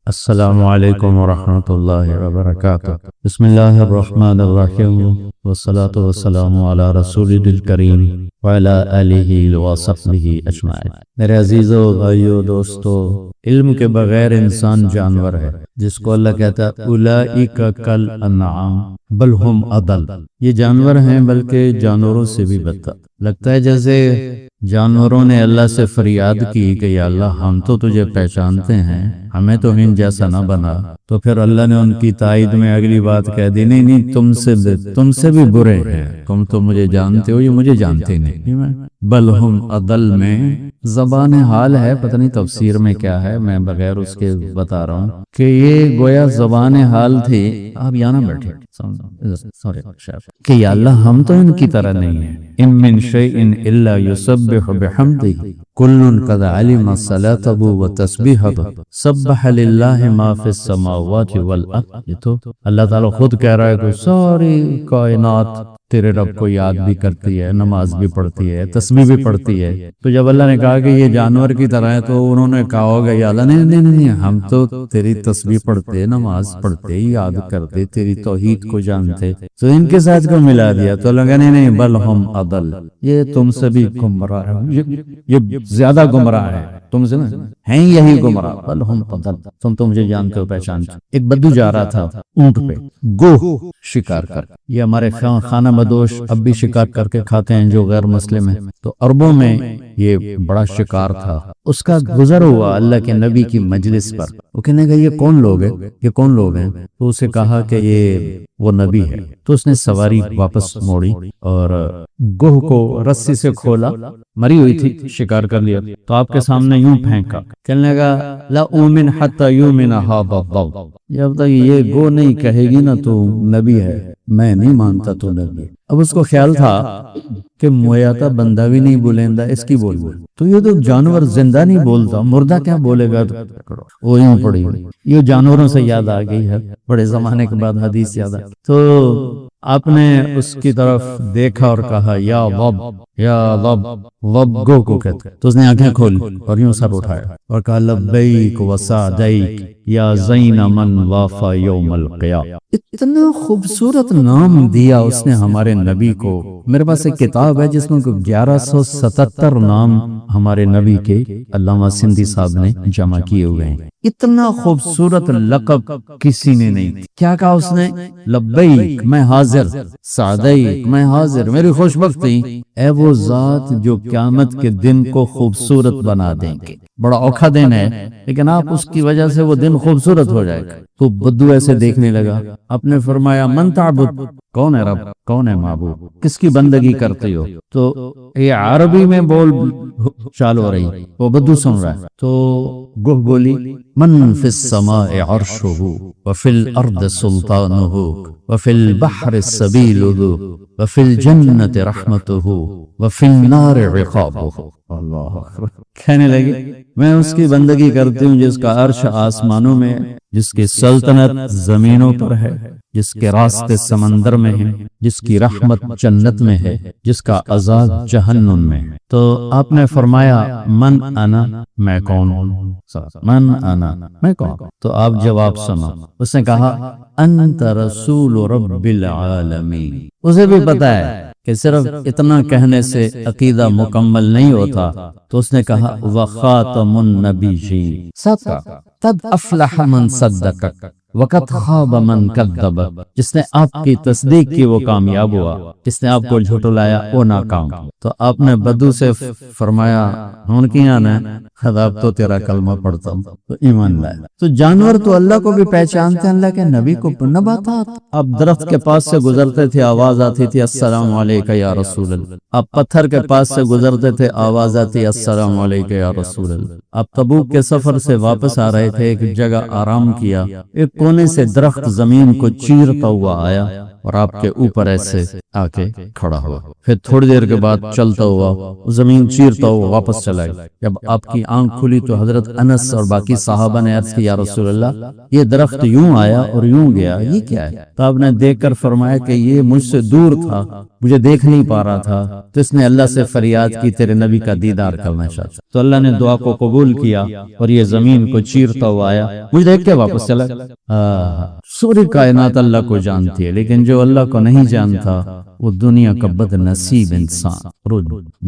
السلام علیکم ورحمۃ اللہ وبرکاتہ۔ بسم اللہ الرحمن الرحیم والصلاة والسلام علی رسول الکریم وعلی آلہ وصحبہ اجمعین۔ میرے عزیزو، بھائیو، دوستو، علم کے بغیر انسان جانور ہے، جس کو اللہ کہتا ہے اولئک کالانعام بل ہم اضل۔ یہ جانور ہیں بلکہ جانوروں سے بھی بدتر۔ لگتا ہے جیسے جانوروں نے اللہ سے فریاد کی کہ یا اللہ، ہم تو تجھے پہچانتے ہیں، ہمیں تو ان جیسا نہ بنا۔ تو پھر اللہ نے ان کی تائید میں اگلی بات کہہ دی، نہیں نہیں، تم سے بھی برے ہیں، تم تو مجھے جانتے ہو، یہ مجھے جانتے نہیں۔ بل ہم اضل میں زبان حال ہے، پتہ نہیں تفسیر میں کیا ہے، میں بغیر اس کے بتا رہا ہوں کہ یہ گویا زبان حال تھی۔ آپ یہاں نہ بیٹھے کہ یا اللہ، ہم تو ان کی طرح نہیں ہیں۔ ان من شیء الا یسبح بحمدہ کل قد علم صلاته وتسبیحہ سبح للہ ما فی السماوات والارض۔ تو اللہ تعالیٰ خود کہہ رہا ہے کہ ساری کائنات تیرے رب کو یاد بھی کرتی ہے، نماز بھی پڑھتی ہے، تسبیح بھی پڑھتی ہے۔ تو جب اللہ نے کہا کہ یہ جانور کی طرح ہے، تو انہوں نے کہا ہوگا یا اللہ نہیں نہیں نہیں، ہم تو تیری تسبیح پڑھتے، نماز پڑھتے، یاد کرتے، تیری توحید کو جانتے، تو ان کے ساتھ کیوں ملا دیا؟ تو اللہ کہا نہیں نہیں، بل ہم اضل، یہ تم سے بھی گمراہ ہے، یہ زیادہ گمراہ ہے تم سے، ہیں یہی گمراہ، بل ہم اضل، تم تو مجھے جانتے ہو، پہچانتے ہو۔ ایک بدو جا رہا تھا اونٹ پہ، گوہ شکار کر، یہ ہمارے خانہ بدوش اب بھی شکار کر کے کھاتے ہیں جو غیر مسلم ہیں، تو عربوں میں یہ بڑا شکار تھا۔ اس کا گزر ہوا اللہ کے نبی کی مجلس پر، وہ کہنے گا یہ کون لوگ ہیں، یہ کون لوگ ہیں؟ تو اسے کہا کہ یہ وہ نبی ہے۔ تو اس نے سواری واپس موڑی اور گوہ کو رسی سے کھولا، مری ہوئی تھی، شکار کر لیا، تو آپ کے سامنے یوں پھینکا، کہنے لگا لا اومن حتی یومن ھذا الضب، جب تک یہ گو نہیں کہے گی نا تو نبی ہے، میں نہیں مانتا تو نبی۔ اب اس کو خیال تھا کہ مویاتا بندہ بھی نہیں بولیندا، اس کی بول تو یہ تو جانور زندہ نہیں بولتا، مردہ کیا بولے گا؟ وہ یوں پڑی، یہ جانوروں سے یاد آ گئی ہے، بڑے زمانے کے بعد حدیث یاد آ، تو آپ نے اس کی طرف دیکھا اور کہا یا ضب یا ضب، ضب گو کو کہتے، تو اس نے آنکھیں کھولی اور یوں سر اٹھایا اور کہا لبیک وسعدیک یا زین من وافا یوم القیامہ۔ اتنا خوبصورت نام دیا اس نے ہمارے نبی کو۔ میرے پاس ایک کتاب ہے جس میں 1177 نام ہمارے نبی کے علامہ سندھی صاحب نے جمع کیے ہوئے ہیں۔ اتنا خوبصورت لقب کسی نے نہیں دی۔ کیا کہا اس نے؟ لبیک میں حاضر، سعدیک میں حاضر، میری خوش بختی، اے وہ ذات جو قیامت کے دن کو خوبصورت بنا دیں گے۔ بڑا اوکھا دن ہے، لیکن آپ اس کی وجہ سے وہ دن خوبصورت ہو جائے گا۔ تو بدو ایسے دیکھنے لگا، آپ نے فرمایا من تعبد، کون ہے رب، کون ہے معبود، کس کی بندگی کرتے ہو؟ تو یہ عربی میں بول چال ہو رہی، وہ بدو سن رہا ہے۔ تو گوہ بولی من فی السماء عرشہ وفی الارض سلطانہ وفی البحر السبیلہ وفی الجنت رحمتہ وفی النار عقابہ۔ اللہ اکبر، کہنے لگے میں اس کی بندگی کرتی ہوں جس کا عرش آسمانوں میں ہے، جس کی سلطنت زمینوں پر ہے، جس کے راستے سمندر میں ہیں، جس کی رحمت جنت میں ہے، جس کا عذاب جہنم میں ہے۔ تو آپ نے فرمایا من انا، میں کون ہوں؟ من انا، میں کون؟ تو آپ جواب سنا، اس نے کہا انت رسول رب العالمین۔ اسے بھی پتا ہے کہ صرف اتنا کہنے سے عقیدہ مکمل نہیں ہوتا، تو اس نے کہا وخاتم النبیین، قد افلح من صدقک وقد خاب من کذب، جس نے آپ کی تصدیق کی وہ کامیاب ہوا، جس نے آپ کو جھٹلایا وہ ناکام۔ تو آپ نے بدو سے فرمایا ہون کی آنا ہے، خداب تو تیرا کلمہ پڑھتا ہوں، تو ایمان لائے۔ تو جانور تو اللہ کو بھی پہچانتے ہیں، اللہ کے نبی کو نباتات۔ آپ درخت کے پاس سے گزرتے تھے، آواز آتی تھی السلام علیکہ یا رسول اللہ۔ آپ پتھر کے پاس سے گزرتے تھے، آواز آتی السلام علیکہ یا رسول اللہ۔ آپ تبوک کے سفر سے واپس آ رہے تھے، ایک جگہ آرام کیا، ایک کونے سے درخت زمین کو چیرتا ہوا آیا اور آپ کے اوپر ایسے آ کے کھڑا ہوا، پھر تھوڑی دیر کے بعد چلتا ہوا زمین چیرتا ہوا واپس چلا گیا۔ جب آپ کی آنکھ کھلی تو حضرت انس اور باقی صحابہ نے عرض کی یا رسول اللہ، یہ درخت یوں آیا اور یوں گیا، یہ کیا ہے؟ تو آپ نے دیکھ کر فرمایا کہ یہ مجھ سے دور تھا مجھے دیکھ نہیں پا رہا تھا، تو اس نے اللہ سے فریاد کی تیرے نبی کا دیدار کرنا چاہتا، تو اللہ نے دعا کو قبول کیا اور یہ زمین کو چیرتا ہوا آیا، مجھے دیکھ کے واپس چلا۔ سوری کائنات اللہ کو جانتی ہے، لیکن جو اللہ کو نہیں جانتا وہ دنیا کا بد نصیب انسان،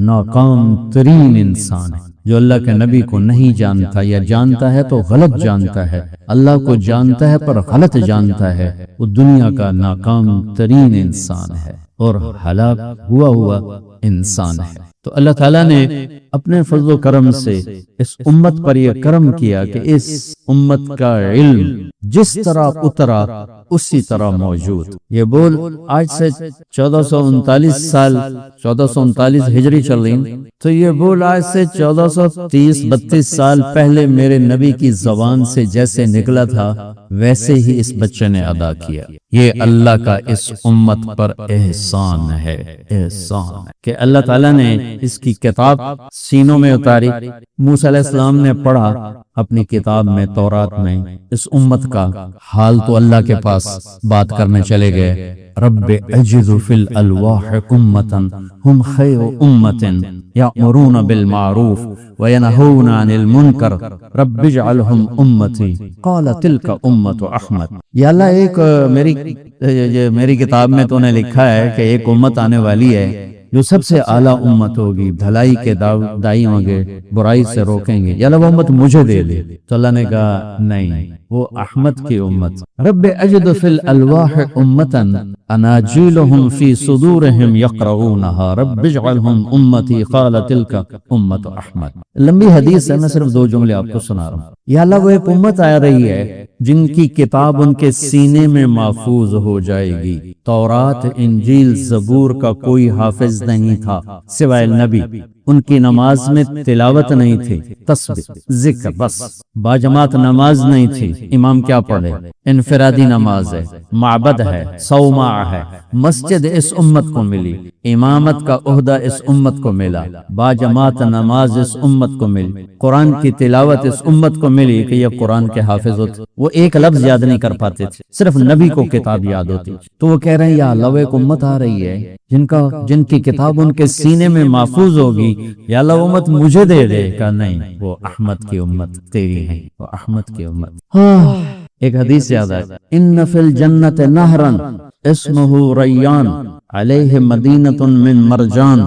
ناکام ترین انسان ہے۔ جو اللہ کے نبی کو نہیں جانتا یا جانتا ہے تو غلط جانتا ہے، اللہ کو جانتا ہے پر غلط جانتا ہے، وہ دنیا کا ناکام ترین انسان ہے اور ہلاک ہوا انسان ہے۔ تو اللہ تعالیٰ نے اپنے فضل و کرم سے اس امت پر یہ کرم کیا کہ اس امت کا علم جس طرح اترا اسی طرح موجود۔ یہ بول آج سے 1439 ہجری چل رہی، تو یہ بول آج سے 1430-32 سال پہلے میرے نبی کی زبان سے جیسے نکلا تھا ویسے ہی اس بچے نے ادا کیا۔ یہ اللہ کا اس امت پر احسان ہے، احسان ہے کہ اللہ تعالیٰ نے اس کی کتاب سینوں میں اتاری۔ موسیٰ علیہ السلام نے پڑھا اپنی کتاب میں، تورات میں، اس امت کا حال تو اللہ کے پاس بات کرنے چلے گئے۔ رب اجد فی الالواح امتا ہم خیر امت یأمرون بالمعروف وینہون عن المنکر رب اجعلہم امتی قال تلک امت احمد۔ یا اللہ ایک میری کتاب میں تو نے لکھا ہے کہ ایک امت آنے والی ہے جو سب سے اعلیٰ امت ہوگی، بھلائی کے دائی ہوں گے، برائی سے روکیں گے، یا اللہ وہ امت مجھے دے دے۔ تو اللہ نے کہا نہیں، وہ احمد کی امت۔ رب اجد فی الالواح امتا اناجیلہم فی صدورہم یقرؤونہا رب اجعلہم امتی قال تلک امت احمد۔ لمبی حدیث ہے، میں صرف 2 جملے آپ کو سنا رہا ہوں۔ یا اللہ وہ ایک امت آ رہی ہے جن کی کتاب ان کے سینے میں محفوظ ہو جائے گی۔ تورات، انجیل، زبور کا کوئی حافظ نہیں تھا سوائے نبی۔ ان کی نماز میں تلاوت نہیں تھی، تسبیح، ذکر، بس۔ باجماعت نماز نہیں تھی، امام کیا پڑھے؟ انفرادی نماز ہے، معبد ہے، صومعہ ہے۔ مسجد اس امت کو ملی، امامت کا عہدہ اس امت کو ملا، باجماعت نماز اس امت کو ملی، قرآن کی تلاوت اس امت کو ملی کہ یہ قرآن کے حافظ ہوتے۔ وہ ایک لفظ یاد نہیں کر پاتے تھے، صرف نبی کو کتاب یاد ہوتی۔ تو وہ کہہ رہے ہیں یا اللہ ایک امت آ رہی ہے جن کی کتاب ان کے سینے میں محفوظ ہوگی، یا اللہ امت مجھے دے دے۔ کہا نہیں، وہ احمد کی امت تیری ہے، وہ احمد کی امت۔ ایک حدیث یاد ہے، ان فی الجنت نہرا اسمہ ریان علیہ مدینۃ من مرجان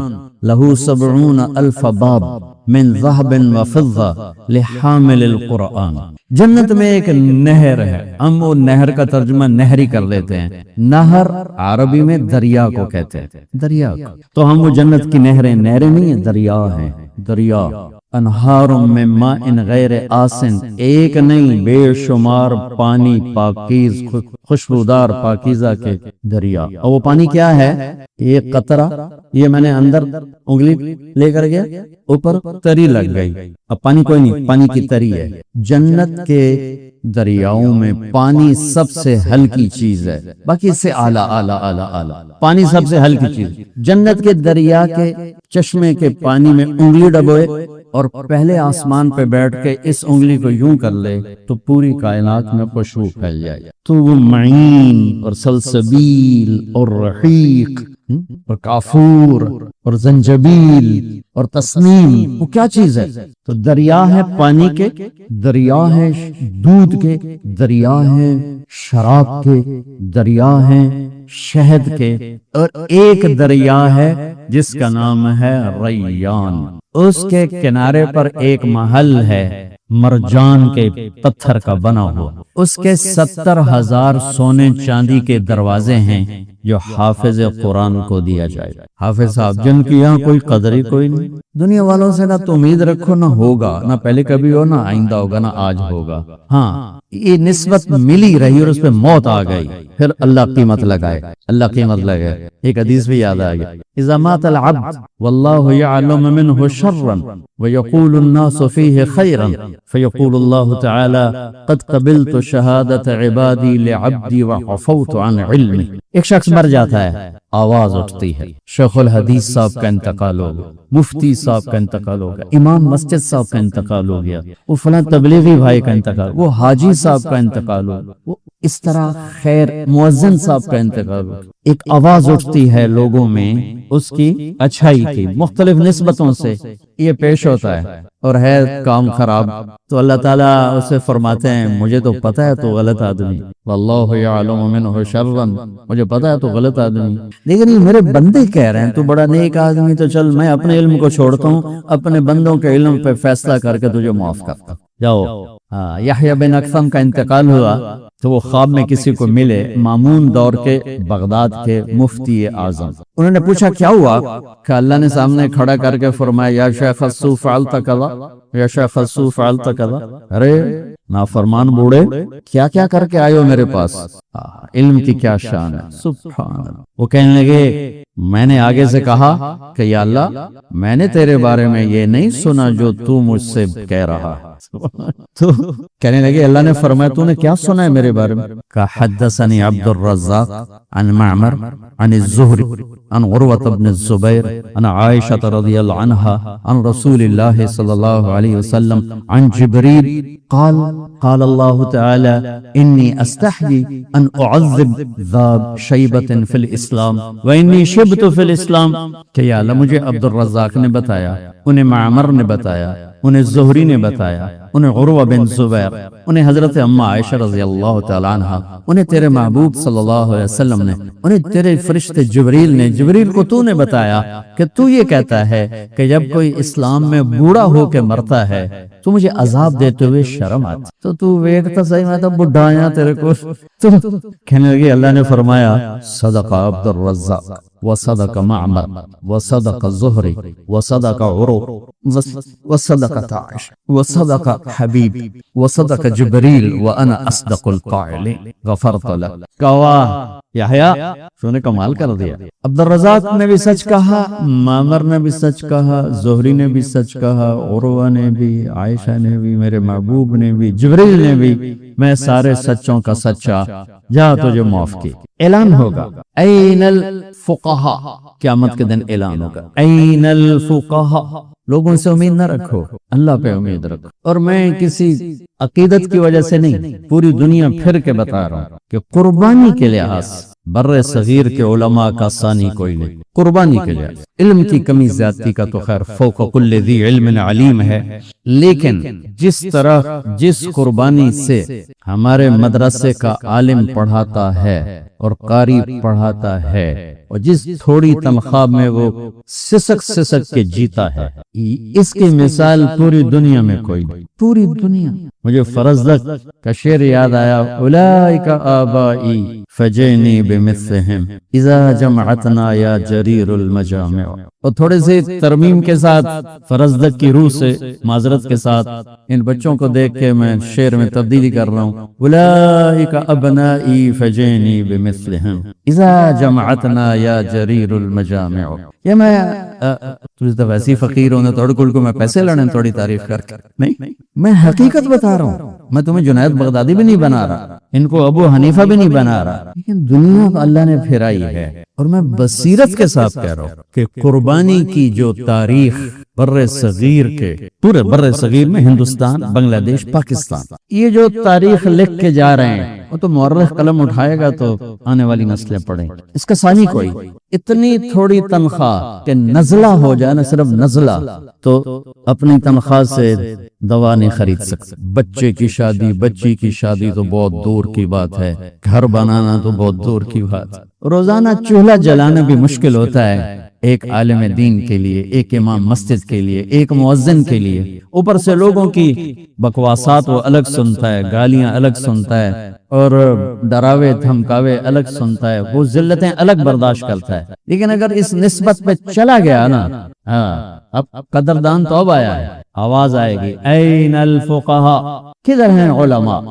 لہو 70,000 باب من ذہب وفضہ لحامل القرآن۔ جنت میں ایک نہر ہے، ہم وہ نہر کا ترجمہ نہری کر لیتے ہیں۔ نہر عربی میں دریا کو کہتے ہیں، دریا کو۔ تو ہم وہ جنت کی نہریں نہیں ہیں، دریا ہیں، دریا۔ انہار من ماء غیر آسن، ایک نہیں بے شمار پانی پاکیز خوشبودار پاکیزہ کے دریا۔ اور وہ پانی کیا ہے؟ ایک قطرہ، یہ میں نے اندر انگلی لے کر گیا، اوپر تری لگ گئی، اب پانی کوئی نہیں، پانی کی تری ہے۔ جنت کے دریاؤں میں پانی سب سے ہلکی چیز ہے، باقی اس سے اعلیٰ اعلیٰ اعلیٰ اعلیٰ پانی سب سے ہلکی چیز۔ جنت کے دریا کے چشمے کے پانی میں انگلی ڈبوئے اور پہلے آسمان پہ بیٹھ کے اس انگلی کو یوں کر لے تو پوری کائنات میں خوشبو پھیل جائے۔ تو وہ معین اور سلسبیل اور رحیق اور کافور اور زنجبیل اور تسنیم، وہ کیا چیز ہے؟ تو دریا ہے پانی کے، دریا ہے دودھ کے، دریا ہے شراب کے، دریا ہے شہد کے، اور ایک دریا ہے جس کا نام ہے ریان۔ اس کے کنارے پر ایک محل ہے مرجان کے پتھر کا بنا ہوا، اس کے 70,000 سونے چاندی کے دروازے ہیں جو حافظ قرآن کو دیا جائے۔ حافظ صاحب جن کی یہاں کوئی قدر ہی کوئی نہیں، دنیا والوں سے نہ تو امید رکھو، نہ ہوگا، نہ پہلے کبھی ہو، نہ آئندہ ہوگا، نہ آج ہوگا۔ ہاں یہ نسبت ملی رہی اور اس پہ موت آ گئی، پھر اللہ قیمت لگائے، اللہ قیمت لگائے۔ ایک حدیث بھی یاد آ گیا، اذا مات العبد واللہ یعلم منہ شرا ویقول الناس فیہ خیرا فیقول اللہ تعالی قد قبلت شہادت عبادی لعبدی وعفوت عن علمہ۔ ایک شخص مر جاتا ہے، آواز اٹھتی ہے، شیخ الحدیث صاحب کا انتقال ہو گیا، مفتی صاحب کا انتقال ہو گیا، امام مسجد صاحب کا انتقال ہو گیا، وہ فلاں تبلیغی بھائی کا انتقال، وہ حاجی صاحب کا انتقال ہو گیا، وہ اس طرح خیر مؤذن صاحب کا انتقال ہو گیا۔ ایک آواز اٹھتی ہے لوگوں میں اس کی اچھائی کی مختلف نسبتوں سے، یہ پیش ہوتا ہے اور ہے کام خراب، تو اللہ تعالیٰ اسے فرماتے ہیں مجھے تو پتہ ہے تو غلط آدمی، واللہ یعلم منہ شرا، مجھے پتہ ہے تو غلط آدمی، لیکن یہ میرے بندے کہہ رہے ہیں تو بڑا نیک آدمی، تو چل میں اپنے علم کو چھوڑتا ہوں، اپنے بندوں کے علم پہ فیصلہ کر کے تجھے معاف کرتا ہوں، جاؤ۔ یحییٰ بن اکثم کا انتقال ہوا تو وہ خواب میں کسی کو ملے، مامون دور کے بغداد کے مفتی اعظم، انہوں نے پوچھا کیا ہوا، کہ اللہ نے سامنے کھڑا کر کے فرمایا یا شیخ الصوف فعلت کذا، یا شیخ الصوف فعلت کذا، ارے نافرمان بوڑھے کیا کیا کر کے آئے ہو میرے پاس، علم کی کیا شان ہے، سبحان اللہ۔ وہ کہنے لگے میں نے آگے سے کہا کہ یا اللہ میں نے تیرے بارے میں یہ نہیں سنا جو تو مجھ سے کہہ رہا ہے، تو کہنے لگے اللہ نے فرمایا تو نے کیا سنا ہے میرے بارے میں، کہ حدثنی عبد الرزاق عن معمر عن الزہری عن عروة بن الزبیر عن عائشة رضی اللہ عنہا عن رسول اللہ صلی اللہ علیہ وسلم عن جبریل قال قال اللہ تعالی انی استحی ان اعذب ذا شیبۃ فی الاسلام وانی شبت فی الاسلام، کہ یا اللہ مجھے عبد الرزاق نے بتایا، انہیں معمر نے بتایا، انہیں زہری نے بتایا، انہیں عروہ بن زبیر، انہیں حضرت اما عائشہ رضی اللہ تعالی عنہ، انہیں تیرے محبوب صلی اللہ علیہ وسلم نے، انہیں تیرے فرشتے جبریل نے، جبریل کو تو نے بتایا کہ تو یہ کہتا ہے کہ جب کوئی اسلام میں بوڑھا ہو کے مرتا ہے تو مجھے عذاب دیتے ہوئے شرم آتی، تو تو ویکتا صحیح میں تو بڈھا آیا تیرے کو، تو کہنے لگے اللہ نے فرمایا صدق عبد الرزاق وصدق معمر وصدق زہری وصدق عروہ وصدق عائشہ وصدق حبیب وصدق جبریل وانا اصدق القائلین غفرت لك، گواہ یحییٰ تو نے کمال کر دیا، عبد الرزاق نے بھی سچ کہا، معمر نے بھی سچ کہا، زہری نے بھی سچ کہا، عروہ نے بھی، عائشہ نے بھی، میرے محبوب نے بھی، جبریل نے بھی، میں سارے سچوں کا سچا، جا تجھے معاف کی۔ اعلان ہوگا این الفقہاء، قیامت کے دن اعلان ہوگا این الفقہاء، لوگوں سے امید نہ رکھو، اللہ پہ امید رکھو، اور میں کسی عقیدت کی وجہ سے نہیں، پوری دنیا پھر کے بتا رہا ہوں کہ قربانی کے لحاظ بر صغیر کے علماء کا ثانی کوئی نہیں، قربانی کے لحاظ علم کی کمی زیادتی کا تو خیر فوق کل ذی علم علیم ہے، لیکن جس طرح جس قربانی سے ہمارے مدرسے کا عالم پڑھاتا ہے اور قاری پڑھاتا ہے، اور جس تھوڑی تنخواہ میں وہ سسک سسک کے جیتا ہے، اس کی مثال پوری دنیا میں کوئی نہیں، پوری دنیا۔ مجھے فرزدق کا شعر یاد آیا، اولئک آبائی فجئنی بمثلہم اذا جمعتنا یا جریر المجامع، اور تھوڑے سے ترمیم کے ساتھ فرزدق کی روح سے معذرت کے ساتھ ان بچوں کو دیکھ کے میں شعر میں تبدیلی کر رہا ہوں، اولئک ابنائی فجئنی بمثلہم اذا جمعتنا یا جریر المجامع، یہ میں تجھے تو ویسی فقیر ہونے توڑ کل کو میں پیسے لڑیں تھوڑی تعریف کر کے نہیں، میں حقیقت بتا رہا ہوں، میں تمہیں جنید بغدادی بھی نہیں بنا رہا، ان کو ابو حنیفہ بھی نہیں بنا رہا، لیکن دنیا کو اللہ نے پھرائی ہے، اور میں بصیرت کے ساتھ کہہ رہا ہوں کہ قربانی کی جو تاریخ بر صغیر کے، پورے بر صغیر میں ہندوستان، بنگلہ دیش، پاکستان، یہ جو تاریخ لکھ کے جا رہے ہیں، وہ تو مورخ قلم اٹھائے گا تو آنے والی نسلیں پڑھیں، اس کا ثانی کوئی، اتنی تھوڑی تنخواہ کہ نزلہ ہو جائے نا، صرف نزلہ، تو اپنی تنخواہ سے دوا نہیں خرید سکتے، بچے کی شادی، بچی کی شادی تو بہت دور کی بات ہے، گھر بنانا تو بہت دور کی بات ہے، روزانہ چولہا جلانا بھی مشکل ہوتا ہے ایک عالم دین کے لیے، ایک امام مسجد کے لیے، ایک مؤذن کے لیے، اوپر سے لوگوں کی بکواسات وہ الگ سنتا ہے، گالیاں الگ سنتا ہے، اور ڈراوے دھمکاوے الگ سنتا ہے، وہ ذلتیں الگ برداشت کرتا ہے، لیکن اگر اس نسبت پہ چلا گیا نا، اب قدردان تو اب آیا ہے، آواز آئے گی این الفقہاء، کدھر ہیں علماء،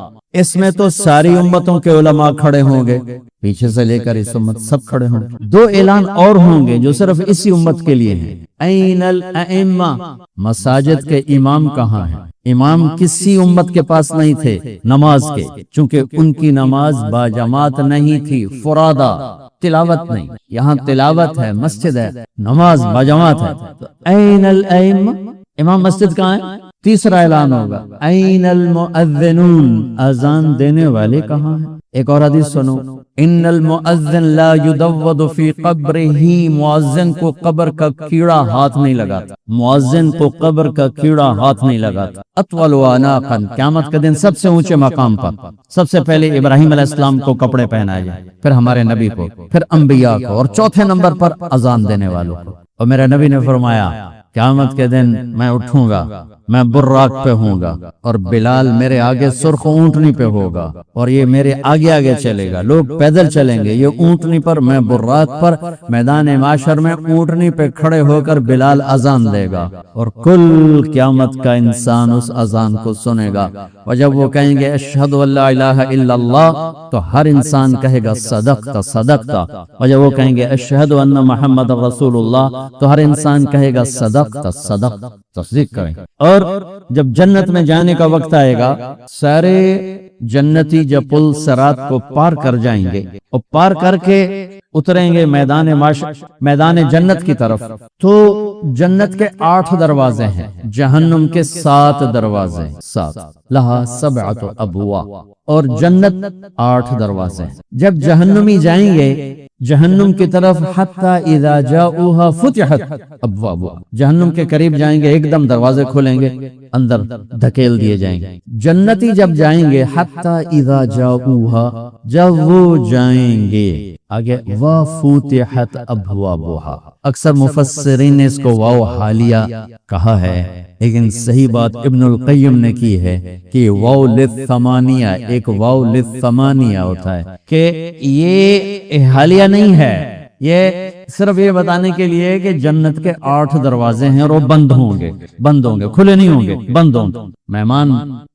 اس میں تو ساری امتوں کے علماء کھڑے ہوں گے، پیچھے سے لے کر اس امت سب کھڑے ہوں گے، دو اعلان اور ہوں گے جو صرف اسی امت کے لیے ہیں، این الائمہ، مساجد کے امام کہاں ہیں؟ امام کسی امت کے پاس نہیں تھے نماز کے، چونکہ ان کی نماز باجماعت نہیں تھی، فرادہ، تلاوت نہیں، یہاں تلاوت ہے، مسجد ہے، نماز باجماعت ہے، تو این الائمہ، امام مسجد کہاں ہے؟ تیسرا اعلان ہوگا این المؤذنون، اذان دینے والے کہاں ہیں؟ ایک اور حدیث سنو، ان المؤذن لا يدود في قبره، مؤذن کو قبر کا کیڑا ہاتھ نہیں لگاتا، مؤذن کو قبر کا کیڑا ہاتھ نہیں لگاتا۔ اطول عناقا، قیامت کے دن سب سے اونچے مقام پر سب سے پہلے ابراہیم علیہ السلام کو کپڑے پہنائے جائیں، پھر ہمارے نبی کو، پھر انبیاء کو، اور چوتھے نمبر پر اذان دینے والوں کو۔ اور میرے نبی نے فرمایا قیامت کے دن میں اٹھوں گا، میں براق پہ ہوں گا، اور بلال میرے آگے سرخ اونٹنی پہ ہوگا، اور یہ میرے آگے آگے چلے گا، لوگ پیدل چلیں گے، یہ اونٹنی پر، میں براق پر، میدان معاشر میں اونٹنی پہ کھڑے ہو کر بلال اذان دے گا، اور کل قیامت کا انسان اس اذان کو سنے گا۔ اور جب وہ کہیں گے اشہد ان لا الہ الا اللہ، تو ہر انسان کہے گا صدقت صدقت، اور جب وہ کہیں گے اشہد ان محمد رسول اللہ، تو ہر انسان کہے گا صدقت صدقت، تصدیق کریں۔ اور جب جنت میں جانے کا وقت آئے گا، سارے جنتی جب پل صراط کو پار کر جائیں گے اور پار کر کے اتریں گے میدان جنت کی طرف، تو جنت کے 8 دروازے ہیں، جہنم کے 7 دروازے، 7 لہا 7 ابواب، اور جنت 8 دروازے۔ جب جہنمی جائیں گے جہنم کی طرف، حتی اذا جاؤها فتحت ابوابها، جہنم کے قریب جائیں گے، ایک دم دروازے کھولیں گے، اندر دھکیل دیے جائیں گے۔ جنتی جب جائیں گے، حتی اذا جاؤها، جب وہ جائیں گے آگے، وفتحت ابوابها، اکثر مفسرین نے اس کو واو حالیہ کہا ہے، لیکن صحیح بات ابن القیم نے کی ہے کہ واو للثمانیہ، ایک واو للثمانیہ ہوتا ہے، کہ یہ حالیہ نہیں ہے، یہ صرف یہ بتانے کے لیے کہ جنت کے 8 دروازے ہیں اور وہ بند ہوں گے، کھلے نہیں ہوں گے، بند ہوں گے۔ مہمان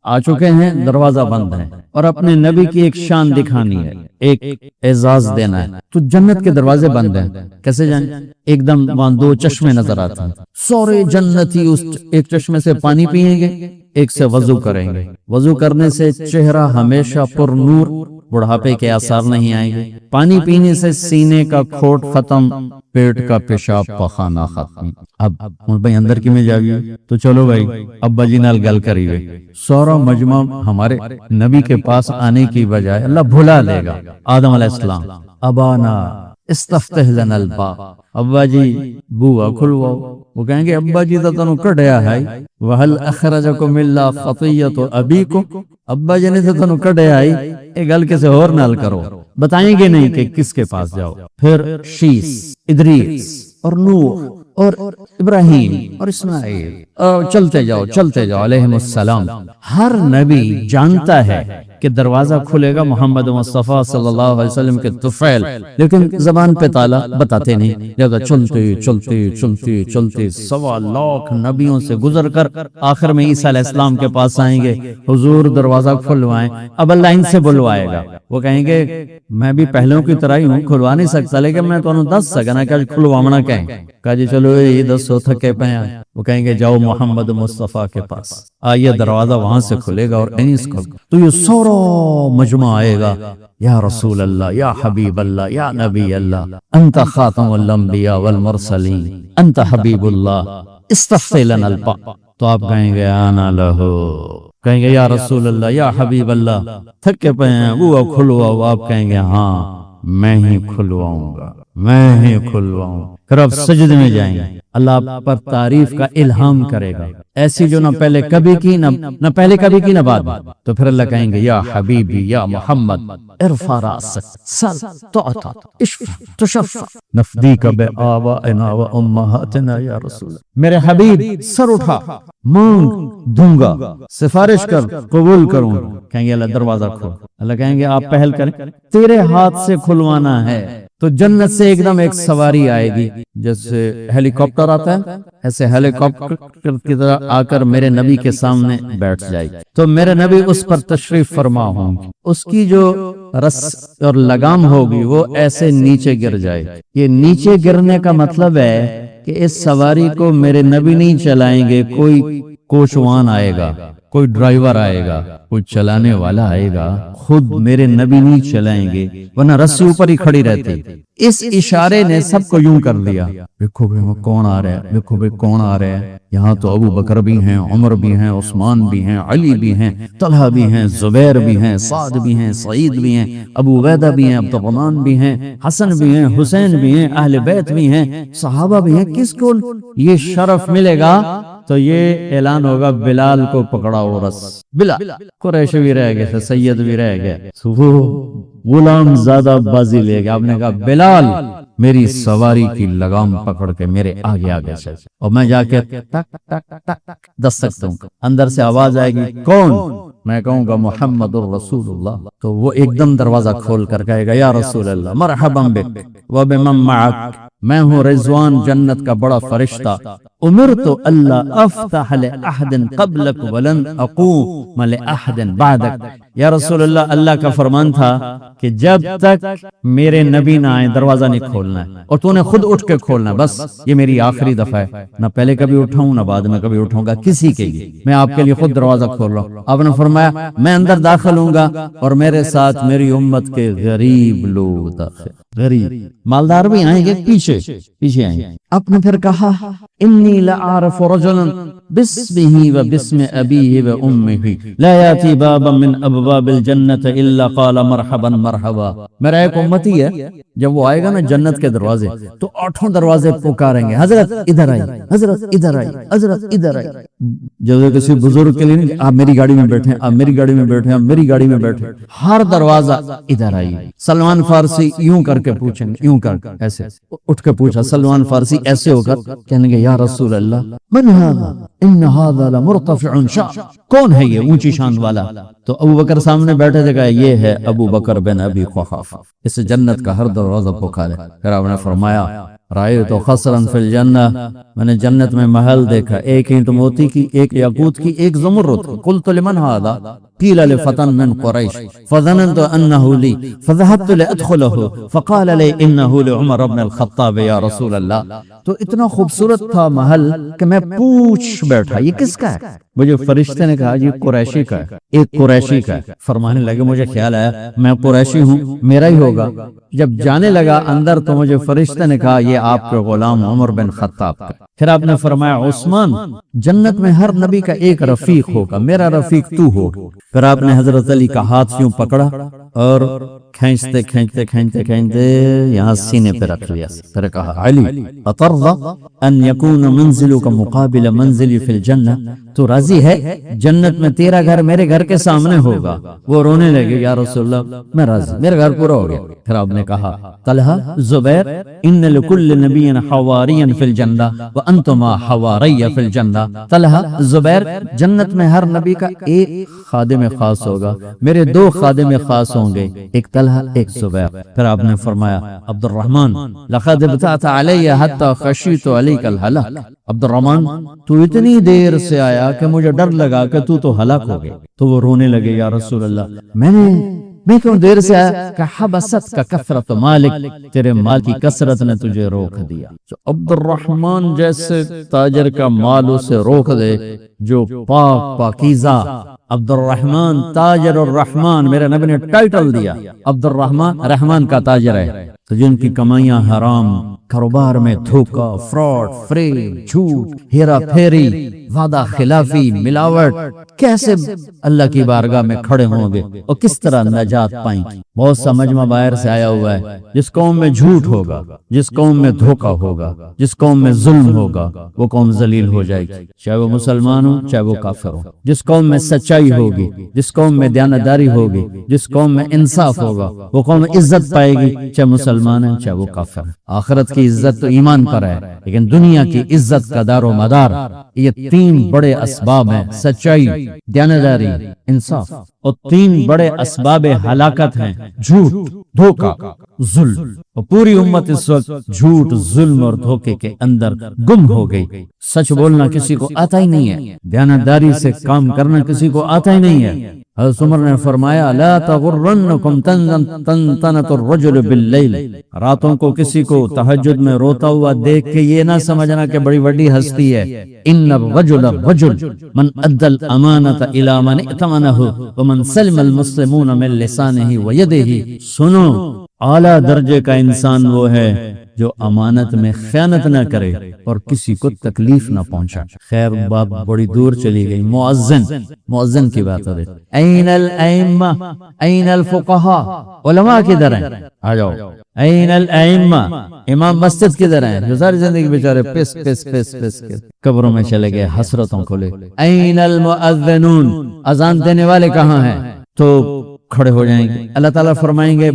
آ چکے ہیں، دروازہ بند ہے، اور اپنے نبی کی ایک شان دکھانی ہے، ایک اعزاز دینا ہے، تو جنت کے دروازے بند ہیں، کیسے جائیں؟ ایک دم وہاں 2 چشمے نظر آتے ہیں، سورے جنتی اس ایک چشمے سے پانی پیئیں گے، ایک سے وضو کریں گے، وضو کرنے سے چہرہ ہمیشہ پر نور، بڑھاپے کے آثار نہیں آئیں گے، پانی پینے سے سینے کا کھوٹ ختم، پیٹ کا پیشاب پخانہ ختم۔ اب بھائی اندر کی میں جاگی، تو چلو بھائی ابا جی نال گل کریے، سورا مجمع ہمارے نبی کے پاس آنے کی بجائے اللہ بھلا لے گا۔ آدم علیہ السلام، ابانا استفتح لنا الباب، ابا جی بوا کھلواؤ، وہ کہیں گے ابا جی تو تنو کڈیا ہے، وہل اخرجکم الا خطیۃ ابیکم، ابا جی نے تو تنو کڈیا ہے، یہ گل کسے اور نال کرو، بتائیں گے نہیں کہ کس کے پاس جاؤ۔ پھر شیس، ادریس اور نوح اور ابراہیم اور اسماعیل، اور چلتے جاؤ علیہم السلام۔ ہر نبی جانتا ہے کہ دروازہ کھلے گا محمد مصطفیٰ صلی اللہ علیہ وسلم کے طفیل، لیکن زبان پہ تالا بتاتے نہیں، لہذا چلتے 1.25 لاکھ نبیوں سے گزر کر آخر میں عیسیٰ علیہ السلام کے پاس آئیں گے، حضور دروازہ کھلوائیں۔ اب اللہ ان سے بلوائے گا، وہ کہیں گے میں بھی پہلوں کی طرح ہی ہوں، کھلوا نہیں سکتا، لیکن میں تو دس سکنا کہ کھلوانا کہیں، کہا جی چلو یہ دسو تھکے پہ ہیں، وہ کہیں گے جاؤ محمد مصطفیٰ کے پاس، آئیے دروازہ وہاں سے کھلے گا، اور تو یہ سورا مجمع آئے گا، یا رسول اللہ، یا حبیب اللہ، یا نبی اللہ، انت خاتم الانبیاء والمرسلین، انت حبیب اللہ، استفتح لنا الباب، تو آپ کہیں گے آنا لہو، کہیں گے یا رسول اللہ، یا حبیب اللہ، تھکے پہ ہیں، وہ کھلواؤ، آپ کہیں گے ہاں میں ہی کھلواؤں گا، پھر آپ سجدے میں جائیں گے، اللہ آپ پر تعریف کا الہام کرے گا، ایسی جو نہ پہلے کبھی کی، نہ پہلے کبھی کی، نہ بعد میں، تو پھر اللہ کہیں گے یا حبیبی یا محمد ارفع راسک سل تعطى اشفع تشفع نفدیک بآبائنا و امہاتنا یا رسول اللہ، میرے حبیب سر اٹھا، مانگ دوں گا، سفارش کر قبول کروں گا، کہیں گے اللہ دروازہ کھول، اللہ کہیں گے آپ پہل کریں، تیرے ہاتھ سے کھلوانا ہے، تو جنت سے ایک دم ایک سواری آئے گی، جیسے ہیلی کاپٹر آتا ہے ایسے ہیلی کاپٹر کی طرح آ کر میرے نبی کے سامنے بیٹھ جائے گی، تو میرے نبی اس پر تشریف فرما ہوں گی، اس کی جو رس اور لگام ہوگی وہ ایسے نیچے گر جائے گی۔ یہ نیچے گرنے کا مطلب ہے کہ اس سواری کو میرے نبی نہیں چلائیں گے، کوئی کوچوان آئے گا، کوئی ڈرائیور آئے گا، کوئی چلانے والا آئے گا، خود میرے نبی نہیں چلائیں گے ورنہ رسی اوپر ہی کھڑی رہتی۔ اس اشارے نے سب کو یوں کر دیا، دیکھو بھئی وہ کون آ رہا ہے، دیکھو بھئی کون آ رہا ہے۔ یہاں تو ابو بکر بھی ہیں، عمر بھی ہیں، عثمان بھی ہیں، علی بھی ہیں، طلحہ بھی ہیں، زبیر بھی ہیں، سعد بھی ہیں، سعید بھی ہیں، ابو عبیدہ بھی ہیں، عبد الرحمن بھی ہیں، حسن بھی ہیں، حسین بھی ہیں، اہل بیت بھی ہیں، صحابہ بھی ہیں۔ کس کو یہ شرف ملے گا؟ تو یہ اعلان ہوگا بلال کو پکڑاؤ رس۔ بلال قریش بھی رہ گئے تھے، سید بھی رہ گئے، وہ غلام زیادہ بازی لے گیا۔ آپ نے کہا بلال میری سواری کی لگام پکڑ کے میرے آگے آگے چل، اور میں جا کے ٹک ٹک ٹک دستک دوں گا، اندر سے آواز آئے گی کون؟ میں کہوں گا محمد الرسول اللہ، تو وہ ایک دم دروازہ کھول کر کہے گا یا رسول اللہ مرحبا بک وبمن معک، میں ہوں رضوان جنت کا بڑا فرشتہ، امرت اللہ افتح لأحد قبلک ولن اقوم لأحد بعدک۔ یا رسول اللہ، اللہ کا فرمان تھا کہ جب تک میرے نبی نہ آئیں دروازہ نہیں کھولنا ہے، اور تو نے خود اٹھ کے کھولنا ہے، بس یہ میری آخری دفعہ ہے، نہ پہلے کبھی اٹھاؤں نہ بعد میں کبھی اٹھوں گا کسی کے لیے، میں آپ کے لیے خود دروازہ کھول رہا ہوں۔ آپ نے فرمایا میں اندر داخل ہوں گا اور میرے ساتھ میری امت کے غریب لوگ داخل، غریب مالدار بھی آئیں گے، پیچھے آئیں گے۔ آپ نے پھر کہا انی لأعرف رجلا باسمه وباسم ابيه وامه لا ياتي بابا من ابواب الجنة الا قال مرحبا مرحبا۔ میرا ایک امتی ہے، جب وہ آئے گا نا جنت کے دروازے تو 8 دروازے پکاریں گے، حضرت ادھر آئی، حضرت ادھر آئی، حضرت ادھر آئی۔ جب کسی بزرگ کے لیے نہیں، آپ میری گاڑی میں بیٹھے، آپ میری گاڑی میں بیٹھے، آپ میری گاڑی میں بیٹھے، ہر دروازہ ادھر آئی۔ سلمان فارسی یوں کر کے پوچھیں گے، یوں کر کے ایسے اٹھ کے پوچھا سلمان فارسی ایسے ہو کر، کہنے گے یا رسول اللہ من هذا ان هذا لمرتفع شان، کون ہے یہ اونچی شان والا؟ تو ابو بکر سامنے بیٹھے تھے، کہا یہ ہے ابو بکر بن ابی قحافہ، اس جنت کا ہر دروازہ پکارے۔ پھر آپ نے فرمایا رأیت خصرا فی الجنہ، میں نے جنت میں محل دیکھا، ایک اینٹ موتی کی، ایک یاقوت کی، ایک زمرد کی۔ قلت لمن هذا قیل لفتن من قریش فظننت انه لی فذهبت لادخله فقال لي انه لعمر بن الخطاب یا رسول اللہ۔ تو اتنا خوبصورت تھا محل کہ میں پوچھ بیٹھا یہ کس کا ہے؟ مجھے فرشتے نے کہا یہ قریشی کا ہے، ایک قریشی کا ہے۔ فرمانے لگے مجھے خیال آیا میں قریشی ہوں، میرا ہی ہوگا۔ جب جانے لگا اندر تو مجھے فرشتے نے کہا یہ آپ کے غلام عمر بن خطاب کا۔ پھر آپ نے فرمایا عثمان جنت میں ہر نبی کا ایک رفیق ہوگا، میرا رفیق تو ہوگا۔ پھر آپ نے حضرت علی کا ہاتھ یوں پکڑا اور کھینچتے کھینچتے کھینچتے کھینچتے یہاں سینے پہ رکھ لیا، پھر کہا علی اترضى ان يكون منزلك مقابل منزلي في الجنہ، تو راضی ہے جنت میں تیرا گھر میرے گھر کے سامنے ہوگا؟ وہ رونے لگے یا رسول اللہ میں راضی، میرا گھر پورا ہو گیا۔ پھر آپ نے کہا طلحہ زبیر ان لكل نبی حواریا في الجنہ وانتما حواری في الجنہ۔ طلحہ زبیر جنت میں ہر نبی کا ایک خادم خاص ہوگا، میرے 2 خادم خاص ہوں گے، ایک طلحہ ایک زبیر۔ پھر آپ نے فرمایا عبد الرحمن لقد ابتعت علی حتی خشیت علیک الہلاک، عبد الرحمن تو اتنی دیر سے آیا کہ مجھے ڈر لگا کہ تو ہلاک ہو گئے۔ تو وہ رونے لگے یا رسول اللہ میں کیوں دیر سے آیا؟ کہ حبست کا کثرت مالک، تیرے مال کی کثرت نے تجھے روک دیا۔ جو عبد الرحمن جیسے تاجر کا مال اسے روک دے، جو پاک پاکیزہ عبد الرحمن تاجر الرحمن، میرے نبی نے ٹائٹل دیا عبد الرحمن رحمان کا تاجر ہے، تو جن کی کمائیاں حرام، کاروبار میں دھوکہ، فراڈ، فریب، جھوٹ، ہیرا پھیری، وعدہ خلافی، ملاوٹ، کیسے اللہ کی بارگاہ میں کھڑے ہوں گے اور کس طرح نجات پائیں گے؟ بہت سا مجمع باہر سے آیا ہوا ہے، جس قوم میں جھوٹ ہوگا، جس قوم میں دھوکہ ہوگا، جس قوم میں ظلم ہوگا، وہ قوم ذلیل ہو جائے گی، چاہے وہ مسلمان ہو چاہے وہ کافر ہو۔ جس قوم میں سچائی ہوگی، جس قوم میں دیانتداری ہوگی، جس قوم میں انصاف ہوگا، وہ قوم عزت پائے گی، چاہے مسلمان ہے چاہے وہ کافر ہے۔ آخرت کی عزت تو ایمان پر ہے، لیکن دنیا کی عزت کا دار و مدار یہ 3 بڑے اسباب ہیں، سچائی، دیانتداری، انصاف، اور 3 بڑے اسباب ہلاکت ہیں، جھوٹ، دھوکہ، ظلم۔ اور پوری امت اس وقت جھوٹ، ظلم اور دھوکے کے اندر گم ہو گئی۔ سچ بولنا کسی کو آتا ہی نہیں ہے، دیانتداری سے کام کرنا کسی کو آتا ہی نہیں ہے، حضرت عمر نے فرمایا لا تغرنکم تنتنۃ الرجل باللیل، راتوں کو کسی کو تہجد میں روتا ہوا دیکھ کے یہ نہ سمجھنا کہ بڑی بڑی ہستی ہے. ان الرجل من ادى الامانۃ الی من ائتمنہ ومن سلم المسلمون من لسانہ ویدہ. سنو، اعلیٰ درجے کا انسان وہ ہے جو امانت میں خیانت نہ کرے اور کسی کو تکلیف نہ پہنچا. خیر بات بڑی دور چلی گئی. مؤذن کی بات ہے. این الائمہ، این الفقہاء، علماء کدھر ہیں؟ آ جاؤ. این الائمہ، امام مسجد کدھر ہیں جو ساری زندگی بیچارے پس پس پس پس کے قبروں میں چلے گئے حسرتوں کو لے. این المؤذنون، اذان دینے والے کہاں ہیں؟ تو کھڑے ہو جائیں گے. اللہ تعالیٰ فرمائیں گے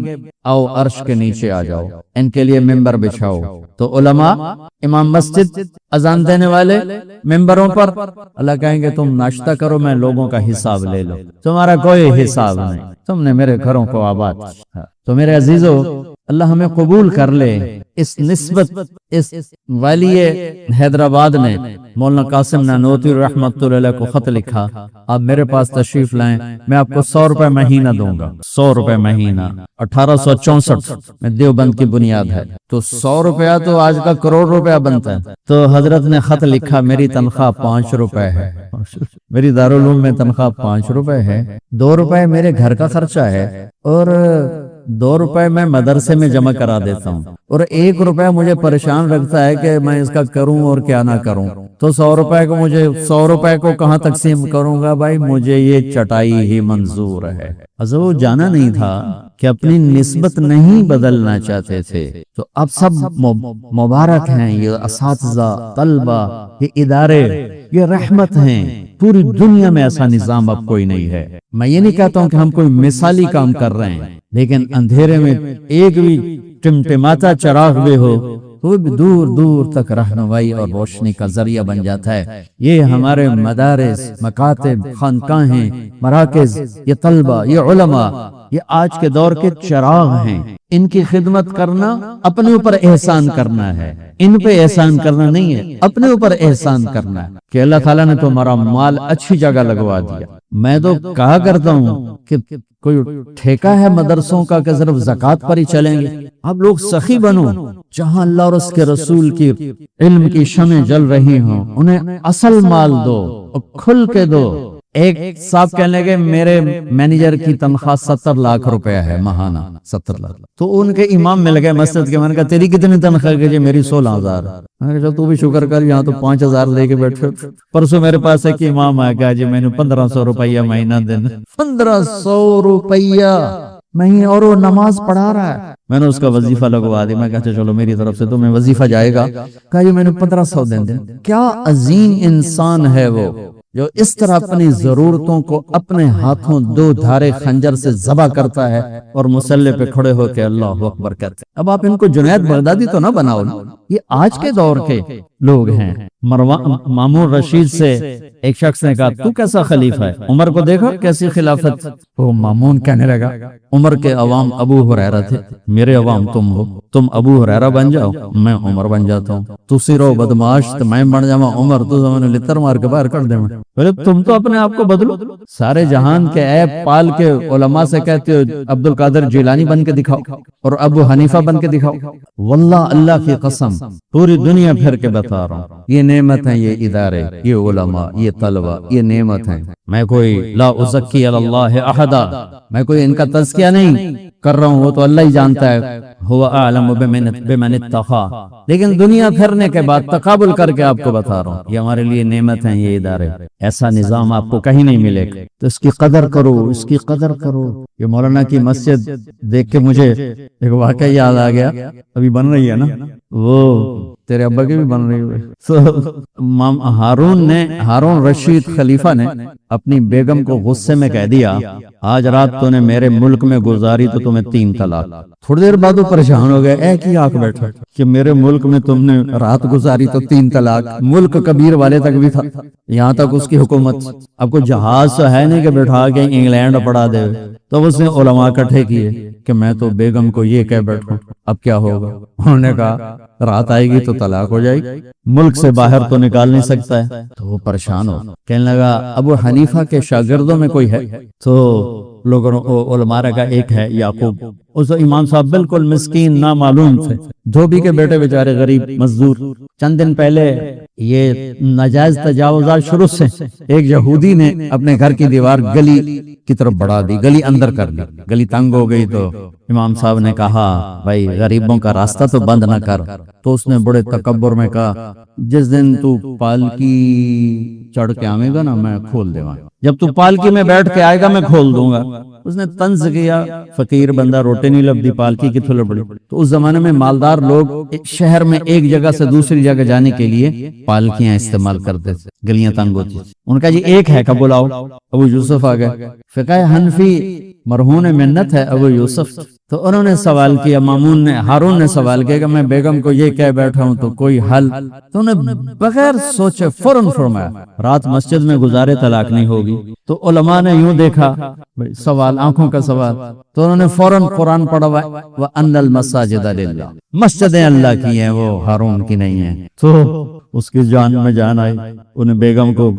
آؤ عرش کے نیچے آ جاؤ، ان کے لیے ممبر بچھاؤ. تو علماء، امام مسجد، اذان دینے والے ممبروں پر. اللہ کہیں گے تم ناشتہ کرو، میں لوگوں کا حساب لے لو. تمہارا کوئی حساب نہیں، تم نے میرے گھروں کو آباد کیا. تو میرے عزیزو، اللہ ہمیں قبول کر لے. اس نسبت اس والی حیدرآباد نے مولانا قاسم نانوتوی رحمۃ اللہ علیہ کو خط لکھا، آپ میرے پاس تشریف لائیں، میں آپ کو 100 روپے مہینہ دوں گا. 100 روپے مہینہ. 1864 میں دیوبند کی بنیاد ہے. تو 100 روپیہ تو آج کا کروڑ روپیہ بنتا ہے. تو حضرت نے خط لکھا میری تنخواہ 5 روپے ہے. میری دارالعلوم میں تنخواہ 5 روپے ہے. 2 روپے میرے گھر کا خرچہ ہے اور 2 روپے میں مدرسے میں جمع کرا دیتا ہوں، اور 1 روپے مجھے پریشان رکھتا ہے کہ میں اس کا کروں اور کیا نہ کروں. تو 100 روپے کو مجھے 100 روپے کو کہاں تقسیم کروں گا؟ بھائی مجھے یہ چٹائی ہی منظور ہے. وہ جانا نہیں تھا کہ اپنی نسبت نہیں بدلنا چاہتے تھے. تو اب سب مبارک ہیں یہ اساتذہ، طلبہ، یہ ادارے، یہ رحمت ہیں. پوری دنیا میں ایسا نظام اب کوئی نہیں ہے. میں یہ نہیں کہتا ہوں کہ ہم کوئی مثالی کام کر رہے ہیں، لیکن اندھیرے میں ایک بھی ٹمٹماتا چراغ بھی ہو تو وہ بھی دور دور تک رہنمائی اور روشنی کا ذریعہ بن جاتا ہے. یہ ہمارے مدارس، مکاتب، خانقاہیں، مراکز، یہ طلبہ، یہ علماء، یہ آج کے دور کے چراغ ہیں. ان کی خدمت کرنا اپنے اوپر احسان کرنا ہے. ان پہ احسان کرنا نہیں ہے، اپنے اوپر احسان کرنا ہے کہ اللہ تعالیٰ نے تو ہمارا مال اچھی جگہ لگوا دیا. میں تو کہا کرتا ہوں کہ کوئی ٹھیکہ ہے مدرسوں کا کہ صرف زکوٰۃ پر ہی چلیں گے؟ آپ لوگ سخی بنو. جہاں اللہ اور اس کے رسول کی علم کی شمع جل رہی ہوں انہیں اصل مال دو اور کھل کے دو. ایک صاحب کہنے لگے میرے مینیجر کی تنخواہ 70 لاکھ روپے ہے ماہانہ. 70 لاکھ. تو ان کے امام مل گئے مسجد کے. میں نے کہا تیری کتنی تنخواہ؟ کہ جی میری 16,000. میں نے کہا تو بھی شکر کر، یہاں تو 5,000 لے کے بیٹھے. پرسوں میرے پاس ایک امام آیا، کہا جی میں نے 1,500 روپیہ مہینہ دینا. 1,500 روپیہ مہینہ، اور وہ نماز پڑھا رہا ہے. میں نے اس کا وظیفہ لگوا دی. میں کہا چلو میری طرف سے تمہیں وظیفہ جائے گا. کہا جی میں نے 1,500 دے. کیا عظیم انسان ہے وہ جو اس طرح اپنی ضرورتوں کو اپنے ہاتھوں 2 دھارے خنجر سے ذبح کرتا ہے اور مسلح پہ کھڑے ہو کے اللہ اکبر کہتے ہیں. اب آپ ان کو جنید بغدادی تو نہ بناؤ. یہ آج کے دور کے لوگ ہیں. مامون رشید سے ایک شخص نے کہا تو کیسا خلیفہ ہے؟ عمر کو دیکھو کیسی خلافت. وہ مامون کہنے لگا عمر کے عوام ابو ہریرہ تھے، میرے عوام تم ہو. تم ابو ہریرہ بن جاؤ، میں عمر بن جاتا ہوں. تو سیرو بدماش تو میں بن جاؤں عمر، تو زمانے لتر مار کے باہر کر دیں. تم تو اپنے آپ کو بدلو. سارے جہان کے عیب پال کے علماء سے کہتے ہو عبد القادر جیلانی بن کے دکھاؤ اور ابو حنیفہ بن کے دکھاؤ. واللہ اللہ کی قسم پوری دنیا پھر کے بتا رہا ہوں، یہ نعمت ہیں، یہ ادارے، یہ علماء، یہ طلبہ، یہ نعمت ہیں. میں کوئی لا ازکی علی اللہ احدا، میں کوئی ان کا تزکیہ نہیں کر رہا ہوں، وہ تو اللہ ہی جانتا ہے. هو اعلم بمن اتقى. لیکن دنیا پھرنے کے بعد تقابل کر کے آپ کو بتا رہا ہوں، یہ ہمارے لیے نعمت ہیں یہ ادارے. ایسا نظام آپ کو کہیں نہیں ملے گا. تو اس کی قدر کرو، اس کی قدر کرو. یہ مولانا کی مسجد دیکھ کے مجھے ایک واقعہ یاد آ گیا. ابھی بن رہی ہے نا، وہ تیرے ابا کی بھی بن رہی ہے. ہارون رشید خلیفہ نے اپنی بیگم کو غصے میں کہہ دیا آج رات تو نے میرے ملک میں گزاری تو تمہیں 3 طلاق. تھوڑی دیر بعد وہ پریشان ہو گئے، ایک ہی آنکھ بیٹھا کہ میرے ملک میں تم نے رات گزاری تو 3 طلاق. ملک کبیر والے تک بھی تھا، یہاں تک اس کی حکومت. اب کو جہاز تو ہے نہیں کہ بیٹھا کے انگلینڈ پڑھا دے. تو اس نے علماء اکٹھے کیے، کہ میں تو بیگم کو یہ کہہ بیٹھوں، اب کیا ہوگا؟ انہوں نے کہا رات آئے گی تو طلاق ہو جائے گی، ملک سے باہر تو نکال نہیں سکتا ہے۔ تو وہ پریشان ہو، کہنے لگا ابو حنیفہ کے شاگردوں میں کوئی ہے؟ تو لوگوں علماء کا ایک ہے یعقوب، اس امام صاحب بالکل مسکین نامعلوم تھے، دھوبی کے بیٹے بیچارے غریب مزدور۔ چند دن پہلے یہ ناجائز تجاوزات شروع سے ایک یہودی نے اپنے گھر کی دیوار گلی کی طرف بڑھا دی، گلی اندر کر دی، گلی تنگ ہو گئی۔ تو امام صاحب نے کہا بھائی غریبوں کا راستہ تو بند نہ کر۔ تو اس نے بڑے تکبر میں کہا جس دن تو پالکی چڑھ کے آئے گا نا میں کھول دوں گا، جب تو پالکی میں بیٹھ کے آئے گا میں کھول دوں گا۔ اس نے طنز کیا، فقیر بندہ روٹی نہیں لبدی، پالکی کی تو لبڑی۔ تو اس زمانے میں مالدار لوگ شہر میں ایک جگہ سے دوسری جگہ جانے کے لیے پالکیاں استعمال کرتے تھے، گلیاں تنگ ہوتی تھی۔ ان کا جی ایک ہے کہ بلاؤ، ابو یوسف آ گئے۔ فقہ حنفی مرہون منت ہے ابو یوسف۔ تو انہوں نے سوال کیا، مامون نے، ہارون نے سوال کیا کہ میں بیگم کو یہ کہہ بیٹھا ہوں تو کوئی حل؟ تو انہوں نے بغیر سوچے فوراً فرمایا رات مسجد میں گزارے طلاق نہیں ہوگی۔ تو علماء نے یوں دیکھا، سوال آنکھوں کا سوال، تو انہوں نے فوراً قرآن پڑھا وَأَنَّ الْمَسَاجِدَ لِلَّهِ، مسجدیں اللہ کی ہیں، وہ ہارون کی نہیں ہیں۔ تو اس کی جان میں جان آئی، انہیں بیگم کو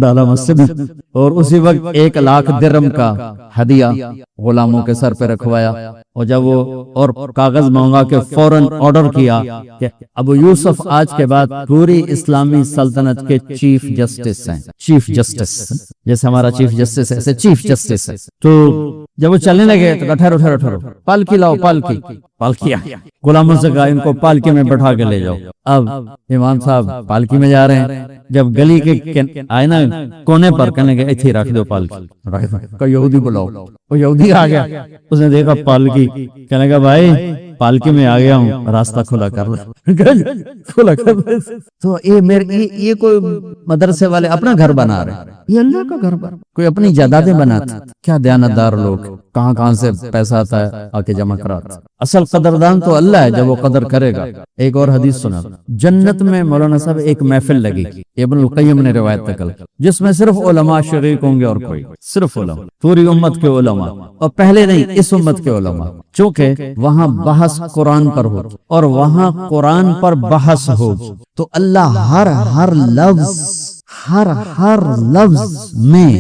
ڈالا مسجد، اور اسی وقت 1,00,000 درہم کا ہدیہ غلاموں کے سر پہ رکھوایا۔ اور جب وہ اور کاغذ مانگا کہ فوراً آرڈر کیا کہ ابو یوسف آج کے بعد پوری اسلامی سلطنت کے چیف جسٹس ہیں، چیف جسٹس جیسے ہمارا چیف جسٹس ہے ایسے چیف جسٹس ہے۔ تو جب وہ چلنے لگے تو ٹھہرو، پالکی لاؤ، پالکی غلاموں سے کہا ان کو پالکی میں بٹھا کے لے جاؤ۔ اب امام صاحب پالکی میں جا رہے ہیں، جب گلی کے آئے نا کونے پر، کہنے لگے ایتھے رکھ دو پالکی، یہودی بلاؤ۔ وہ یہودی آ گیا، اس نے دیکھا پالکی، کہنے لگا بھائی پالکی میں آ گیا ہوں، راستہ کھلا کر لے۔ تو یہ کوئی مدرسے والے اپنا گھر بنا رہے ہیں، یہ اللہ کا گھر بنا، کوئی اپنی جائیدادیں بناتے، کیا دیانتدار لوگ، کہاں سے پیسہ آتا ہے آ کے جمع کراتے۔ اصل قدردان تو اللہ ہے جب وہ قدر کرے گا۔ ایک اور حدیث سنا، جنت میں مولانا صاحب ایک محفل لگی، ابن القیم نے روایت نقل، جس میں صرف علماء شریک ہوں گے اور کوئی، صرف علماء، پوری امت کے علماء، اور پہلے نہیں اس امت کے علماء، چونکہ وہاں بحث قرآن پر ہو اور وہاں قرآن پر بحث ہو، تو اللہ ہر لفظ میں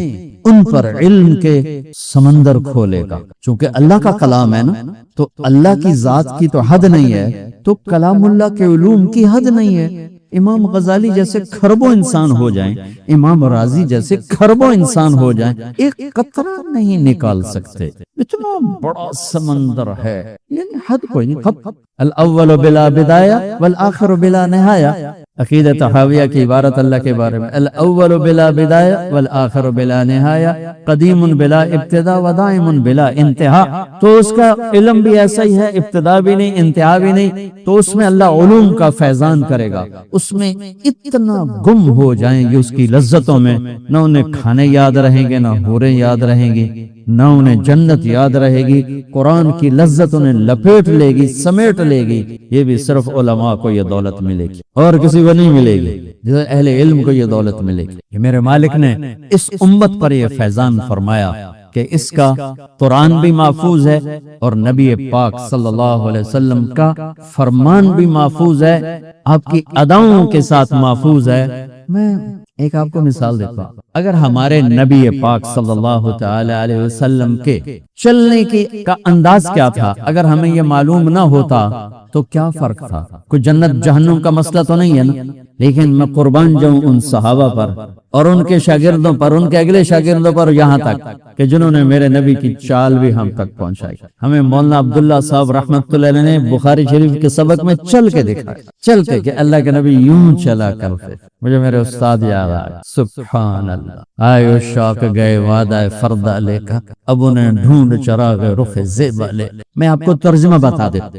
ان پر علم کے سمندر کھولے گا، چونکہ اللہ کا کلام ہے نا، تو اللہ کی ذات کی تو حد نہیں ہے، تو کلام اللہ کے علوم کی حد نہیں ہے۔ امام غزالی جیسے کھربوں انسان ہو جائیں، امام راضی جیسے کھربوں انسان ہو جائیں، ایک قطرہ نہیں نکال سکتے، اتنا بڑا سمندر ہے، یعنی حد کوئی نہیں۔ الاول بلا بدایہ والآخر بلا نہایہ، عقیدہ تحاویہ کی عبارت اللہ کے بارے میں، الاول بلا بدایہ والآخر بلا نہایہ، قدیم بلا ابتدا ودائم بلا انتہا۔ تو اس کا علم بھی ایسا ہی ہے، ابتدا بھی نہیں انتہا بھی نہیں، تو اس میں اللہ علوم کا فیضان کرے گا، اس میں اتنا گم ہو جائیں گے اس کی لذتوں میں، نہ انہیں کھانے یاد رہیں گے، نہ حوریں یاد رہیں گی، نہ انہیں جنت یاد رہے گی، قرآن کی لذت انہیں لپیٹ لے گی، سمیٹ لے گی۔ یہ بھی صرف علماء کو یہ دولت ملے گی اور کسی کو نہیں ملے گی، جیسے اہل علم کو یہ دولت ملے گی۔ کہ میرے مالک نے اس امت پر یہ فیضان فرمایا کہ اس کا قرآن بھی محفوظ ہے اور نبی پاک صلی اللہ علیہ وسلم کا فرمان بھی محفوظ ہے، آپ کی اداؤں کے ساتھ محفوظ ہے۔ میں ایک آپ کو مثال دیتا ہوں، اگر ہمارے نبی پاک صلی اللہ تعالی علیہ وسلم کے چلنے کا انداز کیا تھا، اگر ہمیں یہ معلوم نہ ہوتا تو کیا فرق تھا؟ کوئی جنت جہنم کا مسئلہ تو نہیں ہے نا، لیکن میں قربان جاؤں ان صحابہ پر اور ان کے شاگردوں پر، ان کے اگلے شاگردوں پر، یہاں تک کہ جنہوں نے میرے نبی کی چال بھی ہم تک پہنچائی۔ ہمیں مولانا عبداللہ صاحب رحمۃ اللہ علیہ نے بخاری شریف کے سبق میں چل کے دکھایا، چل کے کہ اللہ کے نبی یوں چلا کرتے۔ مجھے میرے استاد یاد آئے، سبحان اللہ، آئے شوق گئے وعدہ فردہ لے کر، اب انہیں ڈھونڈ چراغ رخ زیبا لے۔ میں آپ کو ترجمہ بتا دیتا،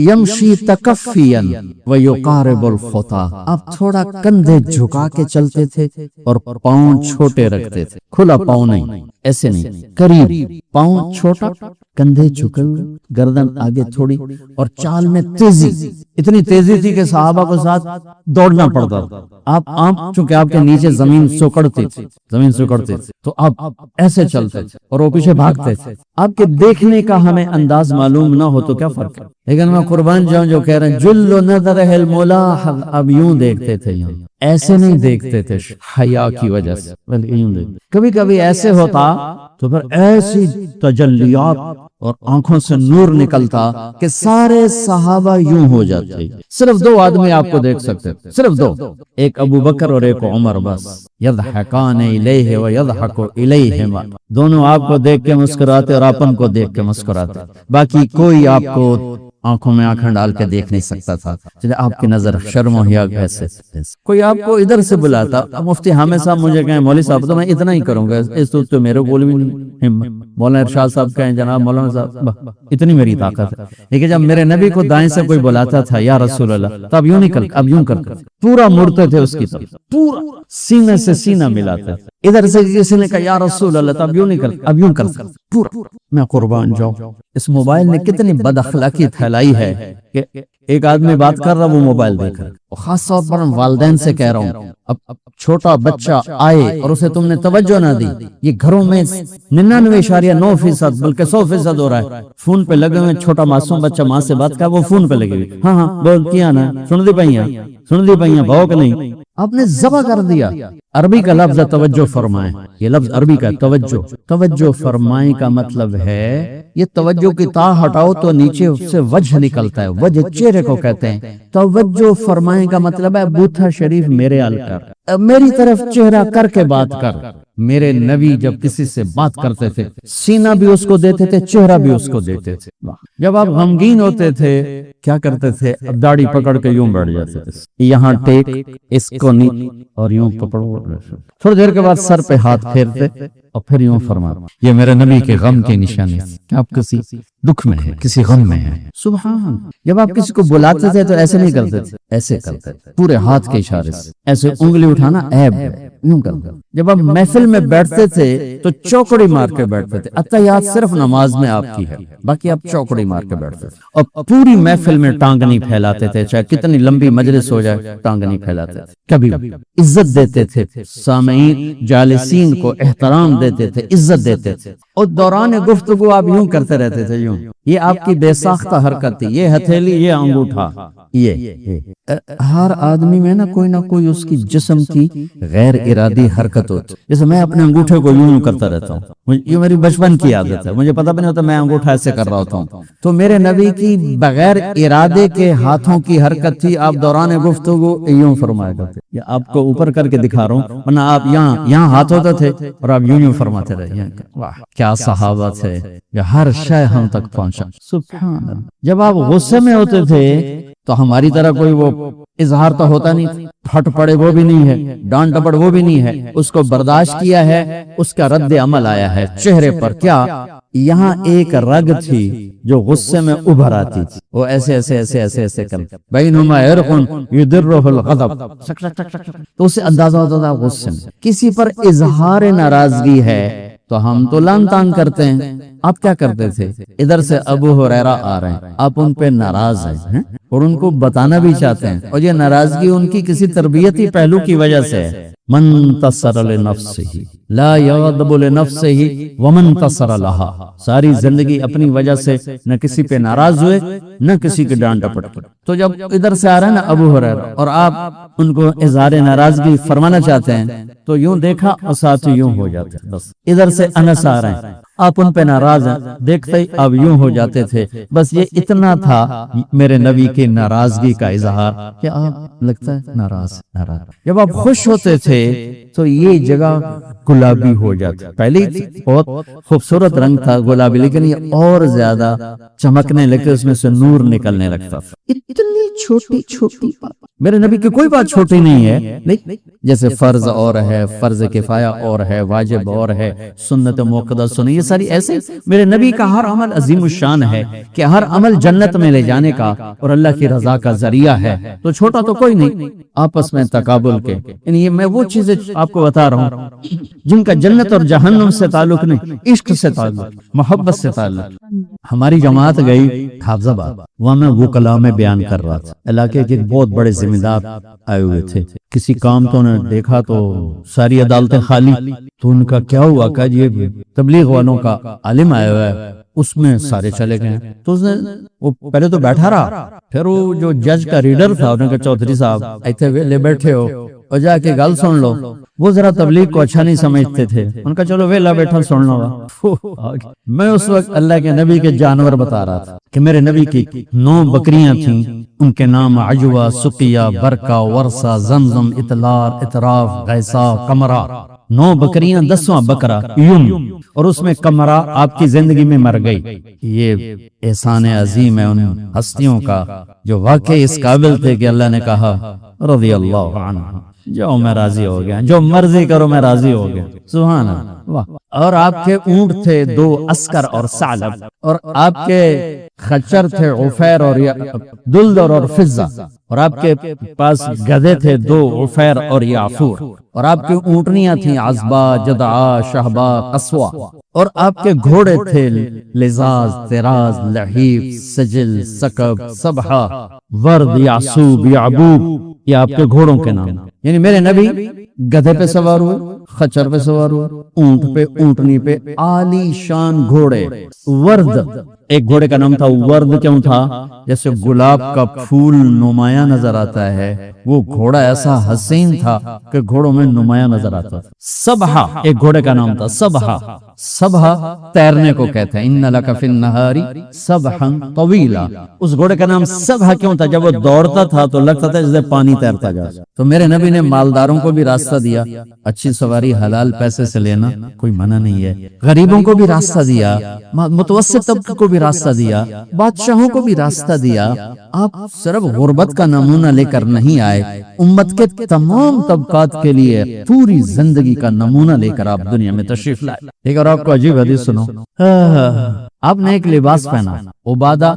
یمشی تکفیا ویقارب الخطا، آپ تھوڑا کندھے جھکا کے چلتے تھے اور پاؤں چھوٹے رکھتے تھے، کھلا پاؤں نہیں، ایسے نہیں، قریب، پاؤں چھوٹا، کندھے جھکے ہوئے، گردن آگے تھوڑی، اور چال میں تیزی، اتنی تیزی تھی کہ صحابہ کو ساتھ دوڑنا پڑتا تھا۔ آپ چونکہ آپ کے نیچے زمین سکڑتی تھی، تو آپ ایسے چلتے تھے اور وہ پیچھے بھاگتے تھے۔ آپ کے دیکھنے کا ہمیں انداز معلوم نہ ہو تو کیا فرق ہے، لیکن میں قربان جاؤں جو کہہ رہے ہیں جل نظرہ الملاحظ، اب یوں دیکھتے تھے، یوں ایسے نہیں دیکھتے تھے حیا کی وجہ سے، بلکہ یوں دیکھتے۔ کبھی کبھی ایسے ہوتا تو پھر ایسی تجلیات اور آنکھوں سے نور نکلتا کہ سارے صحابہ یوں ہو جاتے۔ صرف دو آدمی آپ کو دیکھ سکتے تھے، صرف دو، ایک ابو بکر اور ایک عمر، بس یضحکان الیہ ویضحک الیہما، دونوں آپ کو دیکھ کے مسکراتے اور اپن کو دیکھ کے مسکراتے، باقی کوئی آپ کو آنکھوں میں آنکھیں ڈال کے دیکھ نہیں سکتا تھا، چلے آپ کی نظر شرم و حیا کیسے۔ کوئی آپ کو ادھر سے بلاتا، مفتی حامد صاحب مجھے کہیں مولوی صاحب تو میں اتنا ہی کروں گا، اس تو میرے بول بھی نہیں ہمت، مولانا ارشاد صاحب کہیں جناب مولانا صاحب اتنی میری طاقت ہے، لیکن جب میرے نبی کو دائیں سے کوئی بلاتا تھا یا رسول اللہ، تب یوں نہیں اب یوں کرتے، پورا مڑتے تھے اس کی طرف، پورا سینے سے سینہ ملاتے، ادھر سے کسی نے کہا یا رسول اللہ تب یوں نہیں کرتے، اب یوں کرتے پورا۔ میں قربان جاؤں، اس موبائل نے کتنی بد اخلاقی پھیلائی ہے کہ ایک آدمی بات کر رہا وہ موبائل دیکھ رہا ہے، اور خاص طور پر والدین سے کہہ رہا ہوں، اب چھوٹا بچہ آئے اور اسے تم نے توجہ نہ دی، یہ گھروں میں 99.9% بلکہ 100% ہو رہا ہے، فون پہ لگے ہوئے، چھوٹا معصوم بچہ ماں سے بات کر وہ فون پہ لگے ہوئے، ہاں بول کیا نا، سن دی پئیاں بھوک نہیں، آپ نے ذبح کر دیا۔ عربی کا لفظ توجہ فرمائیں، یہ لفظ عربی کا توجہ فرمائیں کا مطلب ہے، یہ توجہ کی تا ہٹاؤ تو نیچے اس سے وجہ نکلتا ہے، وجہ چہرے کو کہتے ہیں، توجہ فرمائیں کا مطلب ہے بوتھا شریف میرے حال کر، میری طرف چہرہ کر کے بات کر۔ میرے نبی جب کسی سے بات کرتے تھے سینہ بھی اس کو دیتے تھے، چہرہ بھی اس کو دیتے تھے۔ جب آپ غمگین ہوتے تھے کیا کرتے تھے، اب داڑھی پکڑ کے یوں بیٹھ جاتے تھے، یہاں ٹیک، اس کو نہیں، اور یوں پکڑو، تھوڑی دیر کے بعد سر پہ ہاتھ پھیرتے اور پھر یوں فرماتے، یہ میرے نبی کے غم کی نشانی ہے، آپ کسی دکھ میں ہیں، کسی غم میں ہیں۔ سبحان، جب آپ کسی کو بلاتے تھے تو ایسے نہیں کرتے تھے، ایسے کرتے تھے، پورے ہاتھ کے اشارے سے، ایسے انگلی اٹھانا عیب ہے، یوں کرتے۔ جب آپ محفل میں بیٹھتے تھے تو چوکڑی مار کے بیٹھتے تھے، اتحیات صرف نماز میں آپ کی ہے، باقی آپ چوکڑی مار کے بیٹھتے تھے، اور پوری محفل میں ٹانگ نہیں پھیلاتے تھے، چاہے کتنی لمبی مجلس ہو جائے ٹانگ نہیں پھیلاتے تھے، کبھی عزت دیتے تھے، سامعین جالسین کو احترام دیتے تھے، عزت دیتے تھے، اور دوران گفتگو آپ یوں کرتے رہتے تھے، یوں، یہ آپ کی بے ساختہ حرکت تھی، یہ ہتھیلی، یہ انگوٹھا، یہ ہر آدمی میں نا کوئی اس کی جسم کی غیر ارادی حرکت ہوتی، جیسے میں اپنے انگوٹھے کو یوں کرتا رہتا ہوں، یہ میری بچپن کی عادت ہے، مجھے پتہ بھی نہیں ہوتا میں انگوٹھا ایسے کر رہا ہوتا ہوں، تو میرے نبی کی بغیر ارادے کے ہاتھوں کی حرکت تھی، آپ دوران گفتگو یوں فرمایا کرتے، یا آپ کو اوپر کر کے دکھا رہا ہوں، ورنہ آپ یہاں ہاتھ ہوتے تھے اور آپ یوں فرماتے رہے۔ واہ کیا صحابہ تھے، ہر شے ہم تک پہنچا، سبحان اللہ۔ جب آپ غصے میں ہوتے تھے تو ہماری طرح کوئی وہ اظہار تو ہوتا نہیں، پھٹ پڑے وہ بھی نہیں ہے، ڈانٹ ڈپٹ وہ بھی نہیں ہے، اس کو برداشت کیا ہے، اس کا رد عمل آیا ہے چہرے پر۔ کیا یہاں ایک رگ تھی جو غصے میں ابھر آتی تھی، وہ ایسے ایسے ایسے ایسے ایسے کر بینما عرق یدرہ الغضب، تو اسے اندازہ ہوتا تھا غصے میں کسی پر اظہار ناراضگی ہے تو ہم تو لان تان کرتے ہیں۔ آپ کیا کرتے تھے، ادھر سے ابو ہریرہ آ رہے ہیں، آپ ان پہ ناراض ہیں اور ان کو بتانا بھی چاہتے ہیں، اور یہ ناراضگی ان کی کسی تربیتی پہلو کی وجہ سے ہے۔ من تصر لنفسہ لا یغضب لنفسہ ومن تصر لہا، ساری زندگی اپنی وجہ سے نہ کسی پہ ناراض ہوئے نہ کسی کے ڈانٹ ڈپٹ، تو جب ادھر سے آ رہے ہیں نا ابو ہریرہ اور آپ ان کو اظہار ناراضگی فرمانا چاہتے ہیں تو یوں دیکھا اور ساتھ یوں ہو جاتے، بس ادھر سے انس آ رہے ہیں، آپ ان پہ ناراض ہیں، دیکھتے ہی اب یوں ہو جاتے تھے، بس یہ اتنا تھا میرے نبی کی ناراضگی کا اظہار کہ آپ لگتا ہے ناراض۔ جب آپ خوش ہوتے تھے تو یہ جگہ گلابی ہو جاتی، پہلے بہت خوبصورت رنگ تھا گلابی، لیکن یہ اور زیادہ چمکنے لگے، اس میں سے نور نکلنے لگتا تھا۔ اتنی چھوٹی چھوٹی میرے نبی کی کوئی بات چھوٹی نہیں ہے، نہیں جیسے فرض اور ہے، فرض کفایہ اور ہے، واجب اور ہے، سنت موقدہ سنت، یہ ساری ایسے میرے نبی کا ہر عمل عظیم الشان ہے کہ ہر عمل جنت میں لے جانے کا اور اللہ کی رضا کا ذریعہ ہے، تو چھوٹا تو کوئی نہیں۔ آپس میں تقابل کے، یعنی یہ میں وہ چیزیں آپ کو بتا رہا ہوں جن کا جنت اور جہنم سے تعلق نہیں، عشق سے تعلق، محبت سے تعلق۔ ہماری جماعت گئی حافظ آباد، وہاں میں وہ کلام میں بیان کر رہا تھا، علاقے کے بہت بڑے ذمہ دار آئے ہوئے تھے، کسی کام تو نے دیکھا تو ساری عدالتیں خالی، تو ان کا کیا ہوا کہ یہ تبلیغ والوں کا عالم آیا ہوا ہے، اس میں سارے چلے گئے۔ تو اس نے وہ پہلے تو بیٹھا رہا، پھر وہ جو جج کا ریڈر تھا انہوں نے کہا چودھری صاحب ایتھے ویلے بیٹھے ہو اور جا کے گل سن لو۔ وہ ذرا تبلیغ کو اچھا نہیں سمجھتے تھے، ان کا چلو ویلا بیٹھا سن لو۔ میں اس وقت اللہ کے نبی کے جانور بتا رہا تھا کہ میرے نبی کی 9 بکریاں تھیں، ان کے نام عجوہ، سقیہ، برکہ، ورثہ، زمزم، اطلار، اطراف، غیثا، قمرہ۔ 9 بکریاں، 10واں بکرا یوم، اور اس میں قمرہ آپ کی زندگی میں مر گئی۔ یہ احسان عظیم ہے ان ہستیوں کا جو واقعی اس قابل تھے کہ اللہ نے کہا رضی اللہ عنہ، جاؤ میں راضی ہو گیا، جو مرضی کرو میں راضی ہو گیا۔ سبحان اللہ، واہ۔ اور آپ کے اونٹ تھے 2 عسکر اور ثعلب، اور آپ کے خچر تھے عفیر اور دلدر اور فضہ، اور آپ کے پاس گدھے تھے 2 عفیر اور یعفور، اور آپ کی اونٹنیاں تھیں عزبہ، جدعا، شہبہ، قصوہ، اور آپ کے گھوڑے تھے لزاز، تراز، لحیف، سجل، سکب، سبحہ، ورد، یعصوب، یعبوب۔ یہ آپ کے گھوڑوں کے نام، یعنی میرے نبی گدھے پہ سوار ہوئے، خچر پہ سوار ہوئے، اونٹ پہ، اونٹنی پہ، عالی شان گھوڑے۔ ورد، ایک گھوڑے کا نام تھا ورد، کیوں تھا؟ جیسے گلاب کا پھول نمایاں نظر آتا ہے، وہ گھوڑا ایسا حسین تھا کہ گھوڑوں میں نمایاں نظر آتا تھا۔ سبحہ، ایک گھوڑے کا نام تھا سبحہ۔ سبحہ تیرنے کو کہتے ہیں، ان لک فی النہار سبحا طویلا۔ اس گھوڑے کا نام سبحہ کیوں تھا؟ جب وہ دوڑتا تھا تو لگتا تھا جیسے پانی تیرتا جا۔ تو میرے نبی نے مالداروں کو بھی راستہ دیا، اچھی سواری حلال پیسے سے لینا کوئی منع نہیں ہے، غریبوں کو بھی راستہ دیا، متوسط طبقے کو بھی راستہ دیا، بادشاہوں کو بھی راستہ دیا۔ آپ صرف غربت کا نمونہ لے کر نہیں آئے، امت کے تمام طبقات کے لیے پوری زندگی کا نمونہ لے کر آپ دنیا میں تشریف لائے۔ ایک اور آپ کو عجیب حدیث سنو، آپ نے ایک لباس پہنا، عبادہ،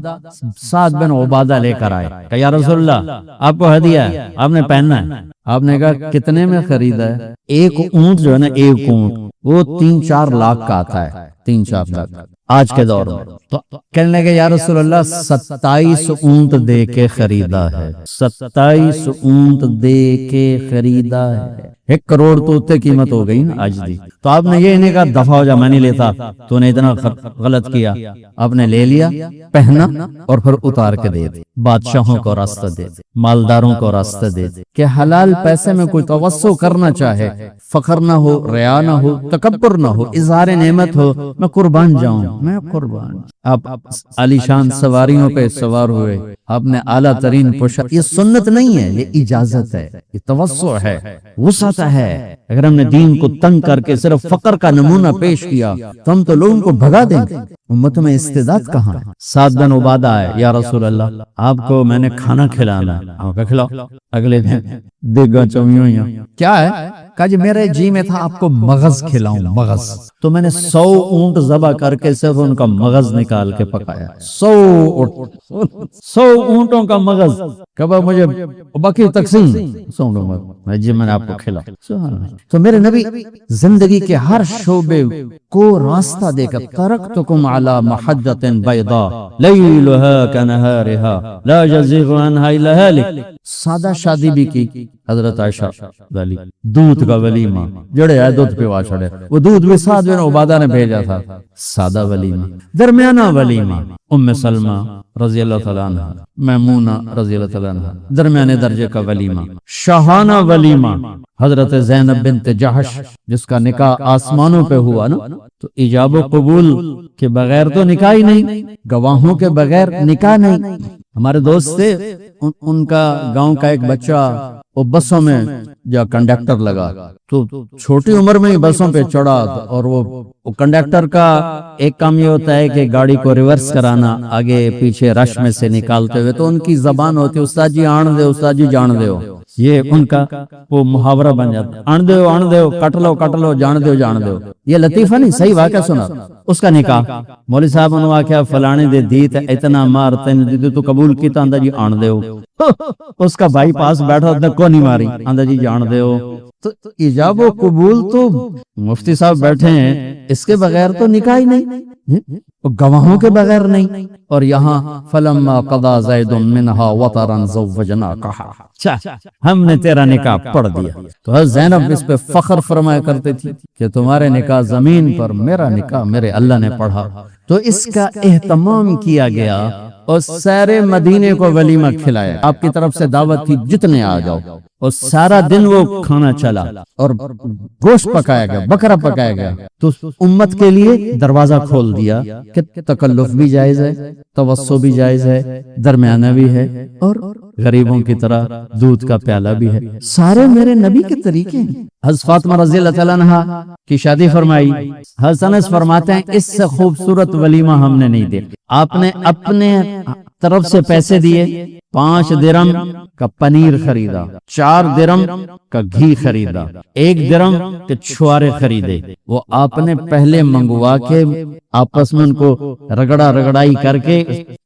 سعد بن عبادہ لے کر آئے کہ یا رسول اللہ آپ کو ہدیہ ہے، آپ نے پہننا ہے۔ آپ نے کہا کتنے میں خریدا ہے؟ ایک اونٹ جو ہے نا، ایک اونٹ وہ 3-4 لاکھ کا آتا ہے، 3-4 لاکھ آج کے دور میں۔ تو کہنے لگے یا رسول اللہ 27 اونٹ دے کے خریدا ہے، 27 اونٹ دے کے خریدا ہے، 1 کروڑ تو اتنے قیمت ہو گئی نا آج دی۔ تو آپ نے یہ نہیں کہا دفع ہو جا میں نہیں لیتا، تو نے اتنا غلط کیا۔ آپ نے لے لیا، پہنا، اور پھر اتار کے دے دے۔ بادشاہوں کو راستہ دے دے، مالداروں کو راستہ دے دے کہ حلال پیسے میں کوئی توسع کرنا چاہے، فخر نہ ہو، ریا نہ ہو، تکبر نہ ہو، اظہار نعمت ہو، میں قربان جاؤں، میں قربان۔ آپ عالی شان سواریوں پہ سوار ہوئے، آپ نے اعلیٰ ترین پوشاک، یہ سنت نہیں ہے، یہ اجازت ہے، یہ توسع ہے، وسعت ہے۔ اگر ہم نے دین کو تنگ کر کے صرف فقر کا نمونہ پیش کیا تو ہم تو لوگوں کو بھگا دیں گے۔ امت میں استعداد کہاں ہے؟ سعد بن عبادہ ہے، یا رسول اللہ آپ کو میں نے کھانا کھلانا ہے، آپ کا کھلاؤ۔ اگلے دن دیگا چومیوں کیا ہے؟ کہا جی میرے جی میں تھا آپ کو مغز کھلاؤں، مغز۔ تو میں نے 100 اونٹ ذبح کر کے صرف ان کا مغز نکال کے پکایا، 100 اونٹوں کا مغز۔ کبا مجھے باقی تقسیم میں جی میں نے آپ کو کھلا۔ تو میرے نبی زندگی کے ہر شعبے کو راستہ دے کر ترکتکم علی محجۃ بیضاء لیلھا کنہارھا لا یزیغ عنہا الا ہالک۔ سادہ شادی بھی کی، حضرت عائشہ والی دودھ کا ولیمہ، جڑے ہے دودھ پہ واچڑے، وہ دودھ بھی سعد بن عبادہ نے بھیجا تھا، سادہ ولیمہ۔ درمیانہ ولیمہ، ام سلمہ رضی اللہ تعالیٰ عنہ، میمونہ رضی اللہ تعالیٰ عنہ، درمیانے درجے کا ولیمہ۔ شاہانہ ولیمہ، حضرت زینب بنت جحش جس کا نکاح آسمانوں پہ ہوا نا، تو ایجاب و قبول کے بغیر تو نکاح ہی نہیں، گواہوں کے بغیر نکاح نہیں۔ ہمارے دوست تھے، ان کا گاؤں کا ایک بچہ وہ بسوں میں جا کنڈکٹر لگا تو چھوٹی عمر میں ہی بسوں پہ چڑھا، اور وہ کنڈکٹر کا ایک کام یہ ہوتا ہے کہ گاڑی کو ریورس کرانا آگے پیچھے رش میں سے نکالتے ہوئے، تو ان کی زبان ہوتی ہے استاد جی آن دے، استاد جی جان دے ہو، یہ ان کا وہ محاورہ بن جاتا ہے، آن دے ہو کٹ لو جان دے ہو۔ یہ لطیفہ نہیں، صحیح واقعہ سنا۔ اس کا نکاح مولوی صاحب نے واقعہ فلانے دے دیت اتنا مار تین دی تو قبول کیتا، آندا جی آن دے ہو۔ اس کا بھائی پاس بیٹھا تھا، کو نہیں ماری، آندا جی جان دے ہو۔ تو ایجاب و قبول تو مفتی صاحب بیٹھے ہیں، اس کے بغیر تو نکاح ہی نہیں، گواہوں کے بغیر نہیں۔ اور یہاں فلما قضا زید منہا وطرا زوجناکہا، ہم نے تیرا نکاح پڑھ دیا۔ تو حضرت زینب اس پہ فخر فرمایا کرتے تھی کہ تمہارے نکاح زمین پر، میرا نکاح میرے اللہ نے پڑھا۔ تو اس کا اہتمام کیا گیا اور سارے مدینے کو ولیمہ کھلایا، آپ کی طرف سے دعوت تھی جتنے آ جاؤ، اور سارا دن وہ کھانا چلا اور گوشت پکایا گیا، بکرا پکایا گیا۔ تو امت کے لیے دروازہ کھول دیا کہ تکلف بھی جائز ہے، توسع بھی جائز ہے، درمیانہ بھی ہے، اور غریبوں کی طرح دودھ کا پیالہ بھی ہے، سارے میرے نبی کے طریقے ہیں۔ حضرت فاطمہ رضی اللہ تعالیٰ عنہا کی شادی فرمائی، حضرت انس فرماتے ہیں اس سے خوبصورت ولیمہ ہم نے نہیں دیکھا۔ آپ نے اپنے طرف سے پیسے دیے، 5 درم کا پنیر خریدا، 4 درم کا گھی خریدا، 1 درم کے چھوارے خریدے، وہ آپ نے پہلے منگوا کے آپس میں ان کو رگڑائی کر کے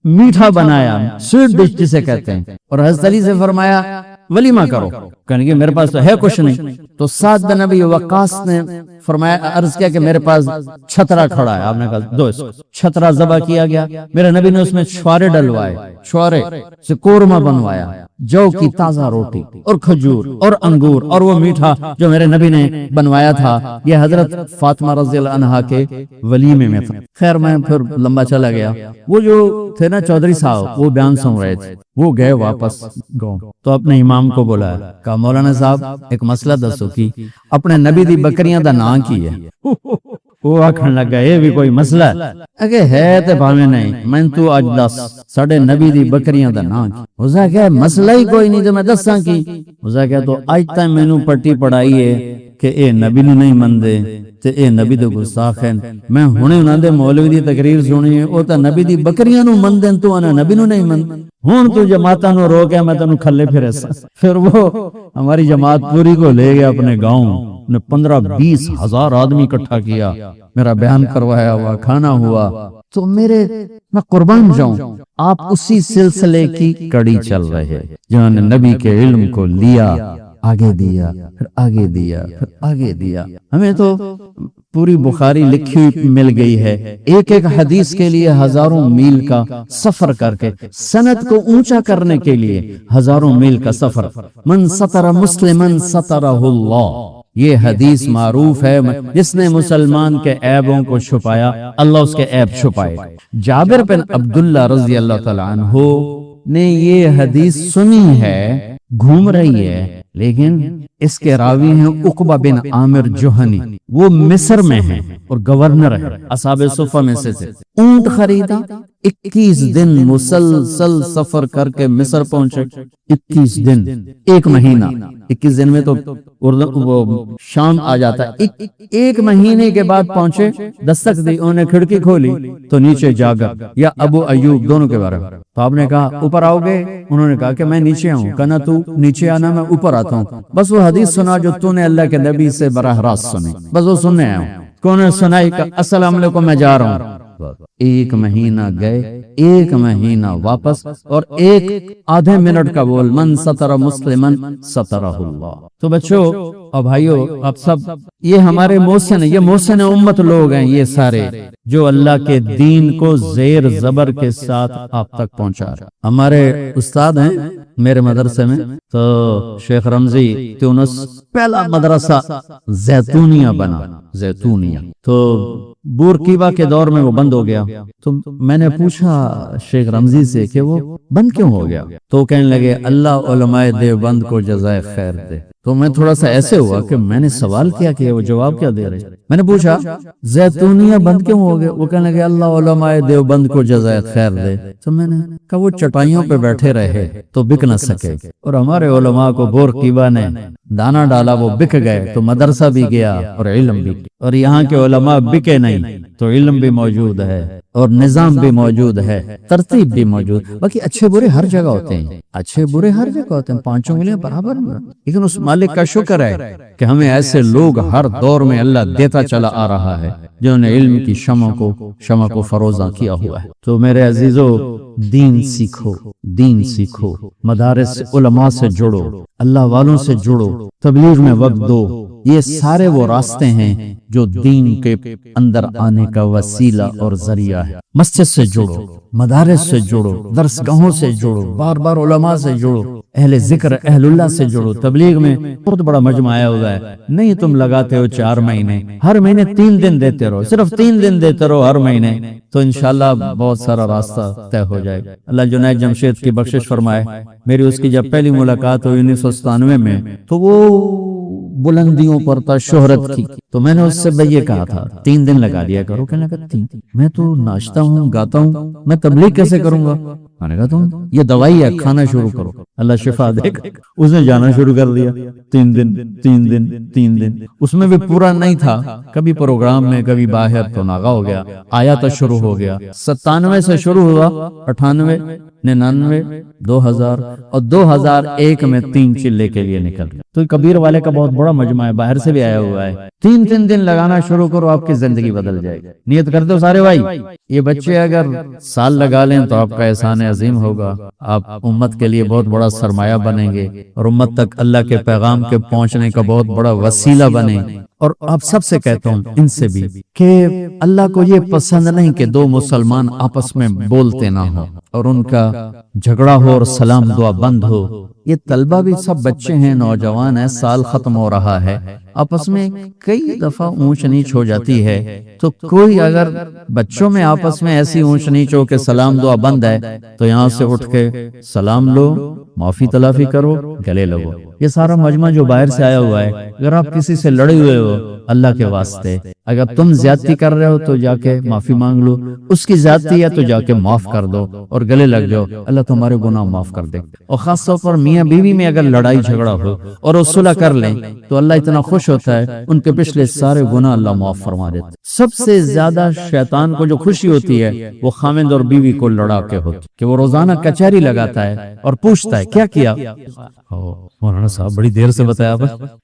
میٹھا بنایا، سویٹ ڈش جسے کہتے ہیں، اور حضرت علی سے فرمایا ولیمہ کرو، کہنے کہ میرے پاس تو ہے کچھ نہیں۔ تو سعد بن ابی وقاص نے فرمایا، عرض کیا کہ میرے پاس چھترا کھڑا ہے، آپ نے کہا دو اس کو۔ چھترا ذبح کیا گیا، میرے نبی نے اس میں چھوارے ڈلوائے، چھوارے سے قورمہ بنوایا، جو کی تازہ روٹی اور کھجور اور انگور اور وہ میٹھا جو میرے نبی نے بنوایا تھا، یہ حضرت فاطمہ رضی اللہ عنہا کے ولیمے میں تھا۔ خیر میں پھر لمبا چلا گیا، وہ جو تھے نا چودھری صاحب، وہ بیان سن رہے تھے، وہ گئے واپس گاؤں، تو اپنے امام کو بلایا، کہا مولانا صاحب ایک مسئلہ دسو کی اپنے نبی دی بکریاں دا نام کی ہے؟ وہ آکھن لگا یہ بھی کوئی مسئلہ ہے؟ اگے ہے تے بھاویں نہیں، میں تو اج دس ساڈے نبی دی بکریاں دا نام کی۔ ہوسا کہ مسئلہ ہی کوئی نہیں جو میں دساں کی۔ ہوسا کہ تو اج تک مینوں پٹی پڑھائی ہے کہ اے نبی نو نہیں مندے تے اے نبی دے گستاخ ہیں، میں ہنے انہاں دے مولوی دی تقریر سنی ہے، او تے نبی دی بکریاں نو مندے تو انا نبی نو نہیں مند۔ ہن تو جماعتاں نو رو کے میں تینوں کھلے پھرے سا۔ پھر وہ ہماری جماعت پوری کو لے گیا اپنے گاؤں نے، 15-20 ہزار آدمی اکٹھا کیا، میرا بیان کروایا ہوا، کھانا ہوا۔ تو میں قربان جاؤں، آپ اسی سلسلے کی کڑی چل رہے جنہوں نے نبی کے علم کو لیا، آگے دیا، پھر آگے دیا، پھر آگے دیا۔ ہمیں تو پوری بخاری لکھی ہوئی مل گئی ہے، ایک ایک حدیث کے لیے ہزاروں میل کا سفر کر کے، سند کو اونچا کرنے کے لیے ہزاروں میل کا سفر۔ من ستر مسلمن سترہ اللہ، یہ حدیث معروف ہے، جس نے مسلمان کے عیبوں کو چھپایا اللہ اس کے عیب چھپائے۔ جابر بن عبداللہ رضی اللہ تعالیٰ عنہ نے یہ حدیث سنی ہے، گھوم رہی ہے، لیکن اس کے راوی ہیں عقبہ بن عامر جوہنی، وہ مصر میں ہیں اور گورنر ہے، اصحاب صفہ میں سے تھے۔ اونٹ خریدا، 21 دن مسلسل سفر کر کے مصر پہنچے، 21 دن، 1 مہینہ، 21 دن میں تو شام آ جاتا ہے، ایک مہینے کے بعد پہنچے، دستک دی، انہوں نے کھڑکی کھولی تو نیچے جاگر یا ابو ایوب دونوں کے بارے میں۔ تو آپ نے کہا اوپر آؤ گے؟ انہوں نے کہا کہ میں نیچے ہوں۔ کہنا تو نیچے آنا، میں اوپر آتا ہوں۔ بس وہ حدیث سنا جو تو نے اللہ کے نبی سے براہ راست سنی، بس وہ سننے آیا ہوں۔ کون نے سنائی؟ کہ السلام علیکم میں جا رہا ہوں۔ 1 مہینہ گئے، 1 مہینہ واپس، اور 1 آدھے منٹ کا بول، من ستر مسلمن سترہ اللہ۔ تو بچوں اور بھائیو، آپ سب یہ ہمارے محسن، یہ محسن امت لوگ ہیں، یہ سارے جو اللہ کے دین کو زیر زبر کے ساتھ آپ تک پہنچا رہے۔ ہمارے استاد ہیں میرے مدرسے میں، تو شیخ رمزی تیونس، پہلا مدرسہ زیتونیہ بنا، زیتونیہ، تو بورکیبا کے دور میں وہ بند ہو گیا۔ تو میں نے پوچھا شیخ رمزی سے کہ وہ بند کیوں ہو گیا؟ تو کہنے لگے اللہ علماء دیوبند کو جزائے خیر دے۔ تو میں تھوڑا سا ایسے ہوا کہ میں نے سوال کیا کہ وہ جواب کیا دے رہے. میں نے پوچھا زیتونیہ بند کیوں ہو گئے؟ وہ کہنے لگے اللہ علماء دیوبند کو جزائے خیر دے. تو میں نے کہا وہ چٹائیوں پہ بیٹھے رہے تو بک نہ سکے، اور ہمارے علماء کو بورقیبہ نے دانا ڈالا، وہ بک گئے تو مدرسہ بھی گیا اور علم بھی. اور یہاں کے علماء بکے نہیں تو علم بھی موجود ہے اور نظام بھی موجود ہے، ترتیب بھی موجود. باقی اچھے برے ہر جگہ ہوتے ہیں، اچھے برے ہر جگہ ہوتے ہیں، پانچوں انگلیاں برابر ہیں. لیکن اس مالک کا شکر ہے کہ ہمیں ایسے لوگ ہر دور میں اللہ دیتا چلا آ رہا ہے جنہوں نے علم کی شمع کو فروزاں کیا ہوا ہے. تو میرے عزیزو، دین سیکھو، دین سیکھو، مدارس علماء سے جڑو، اللہ والوں سے جڑو، تبلیغ میں وقت دو. یہ سارے وہ راستے ہیں جو دین کے اندر آنے کا وسیلہ اور ذریعہ ہے. مسجد سے جڑو، مدارس سے جڑو، درس گاہوں سے جڑو، بار بار علماء سے جڑو، اہل ذکر اہل اللہ سے جڑو. تبلیغ میں بہت بڑا مجمع آیا ہوا ہے، نہیں تم لگاتے ہو 4 مہینے، ہر مہینے 3 دن دیتے رہو، صرف 3 دن دیتے رہو ہر مہینے، تو انشاءاللہ بہت سارا راستہ طے ہو جائے گا. اللہ جنید جمشید کی بخشش فرمائے. میری اس کی جب پہلی ملاقات ہوئی 1997 میں، تو وہ بلندیوں پر تھا، شہرت کی. تو میں نے اس سے یہ کہا تھا 3 دن لگا دیا کرو. کہنے لگا 3 دن میں تو ناچتا ہوں، گاتا ہوں، میں تبلیغ کیسے کروں گا؟ میں نے کہا تم یہ دوائی ہے، کھانا شروع کرو، اللہ شفا دے گا. اس نے جانا شروع کر دیا. 3 دن 3 دن 3 دن، اس میں بھی پورا نہیں تھا، کبھی پروگرام میں کبھی باہر، تو ناغا ہو گیا. آیا تو شروع ہو گیا. 97 سے شروع ہوا، 98 99 2000 اور 2001 میں 3 چلے کے لیے نکل گیا. تو کبیر والے کا بہت بڑا مجمع ہے، باہر سے بھی آیا ہوا ہے. 3 دن لگانا شروع کرو، آپ کی زندگی بدل جائے گی. نیت کر دو سارے بھائی. یہ بچے اگر سال لگا لیں تو آپ کا احسان عظیم ہوگا. آپ امت کے لیے بہت بڑا سرمایہ بنیں گے اور امت تک اللہ کے پیغام کے پہنچنے کا بہت بڑا وسیلہ بنیں. اور آپ سب سے کہتا ہوں، ان سے بھی، کہ اللہ کو یہ پسند نہیں کہ 2 مسلمان آپس میں بولتے نہ ہوں اور ان کا جھگڑا ہو اور سلام دعا بند ہو. یہ طلبہ بھی سب بچے ہیں، نوجوان ہیں، سال ختم ہو رہا ہے، آپس میں کئی دفعہ اونچ نیچ ہو جاتی ہے. تو کوئی اگر بچوں میں آپس میں ایسی اونچ نیچ ہو کہ سلام دعا بند ہے، تو یہاں سے اٹھ کے سلام لو، معافی تلافی کرو، گلے لگو. یہ سارا مجمع جو باہر سے آیا ہوا ہے، اگر آپ کسی سے لڑے ہوئے ہو، اللہ کے واسطے اگر تم زیادتی کر رہے ہو تو جا کے معافی مانگ لو، اس کی زیادتی ہے تو جا کے معاف کر دو اور گلے لگ جاؤ، اللہ تمہارے گناہ معاف کر دے. اور خاص طور پر میاں بیوی میں اگر لڑائی جھگڑا ہو اور وہ صلح کر لیں تو اللہ اتنا خوش ہوتا ہے، ان کے پچھلے سارے گناہ اللہ معاف فرما دیتا. سب سے زیادہ شیطان کو جو خوشی ہوتی ہے وہ خاوند اور بیوی کو لڑا کے ہوتی، کہ وہ روزانہ کچہری لگاتا ہے اور پوچھتا ہے کیا کیا. مولانا صاحب بڑی دیر سے بتایا،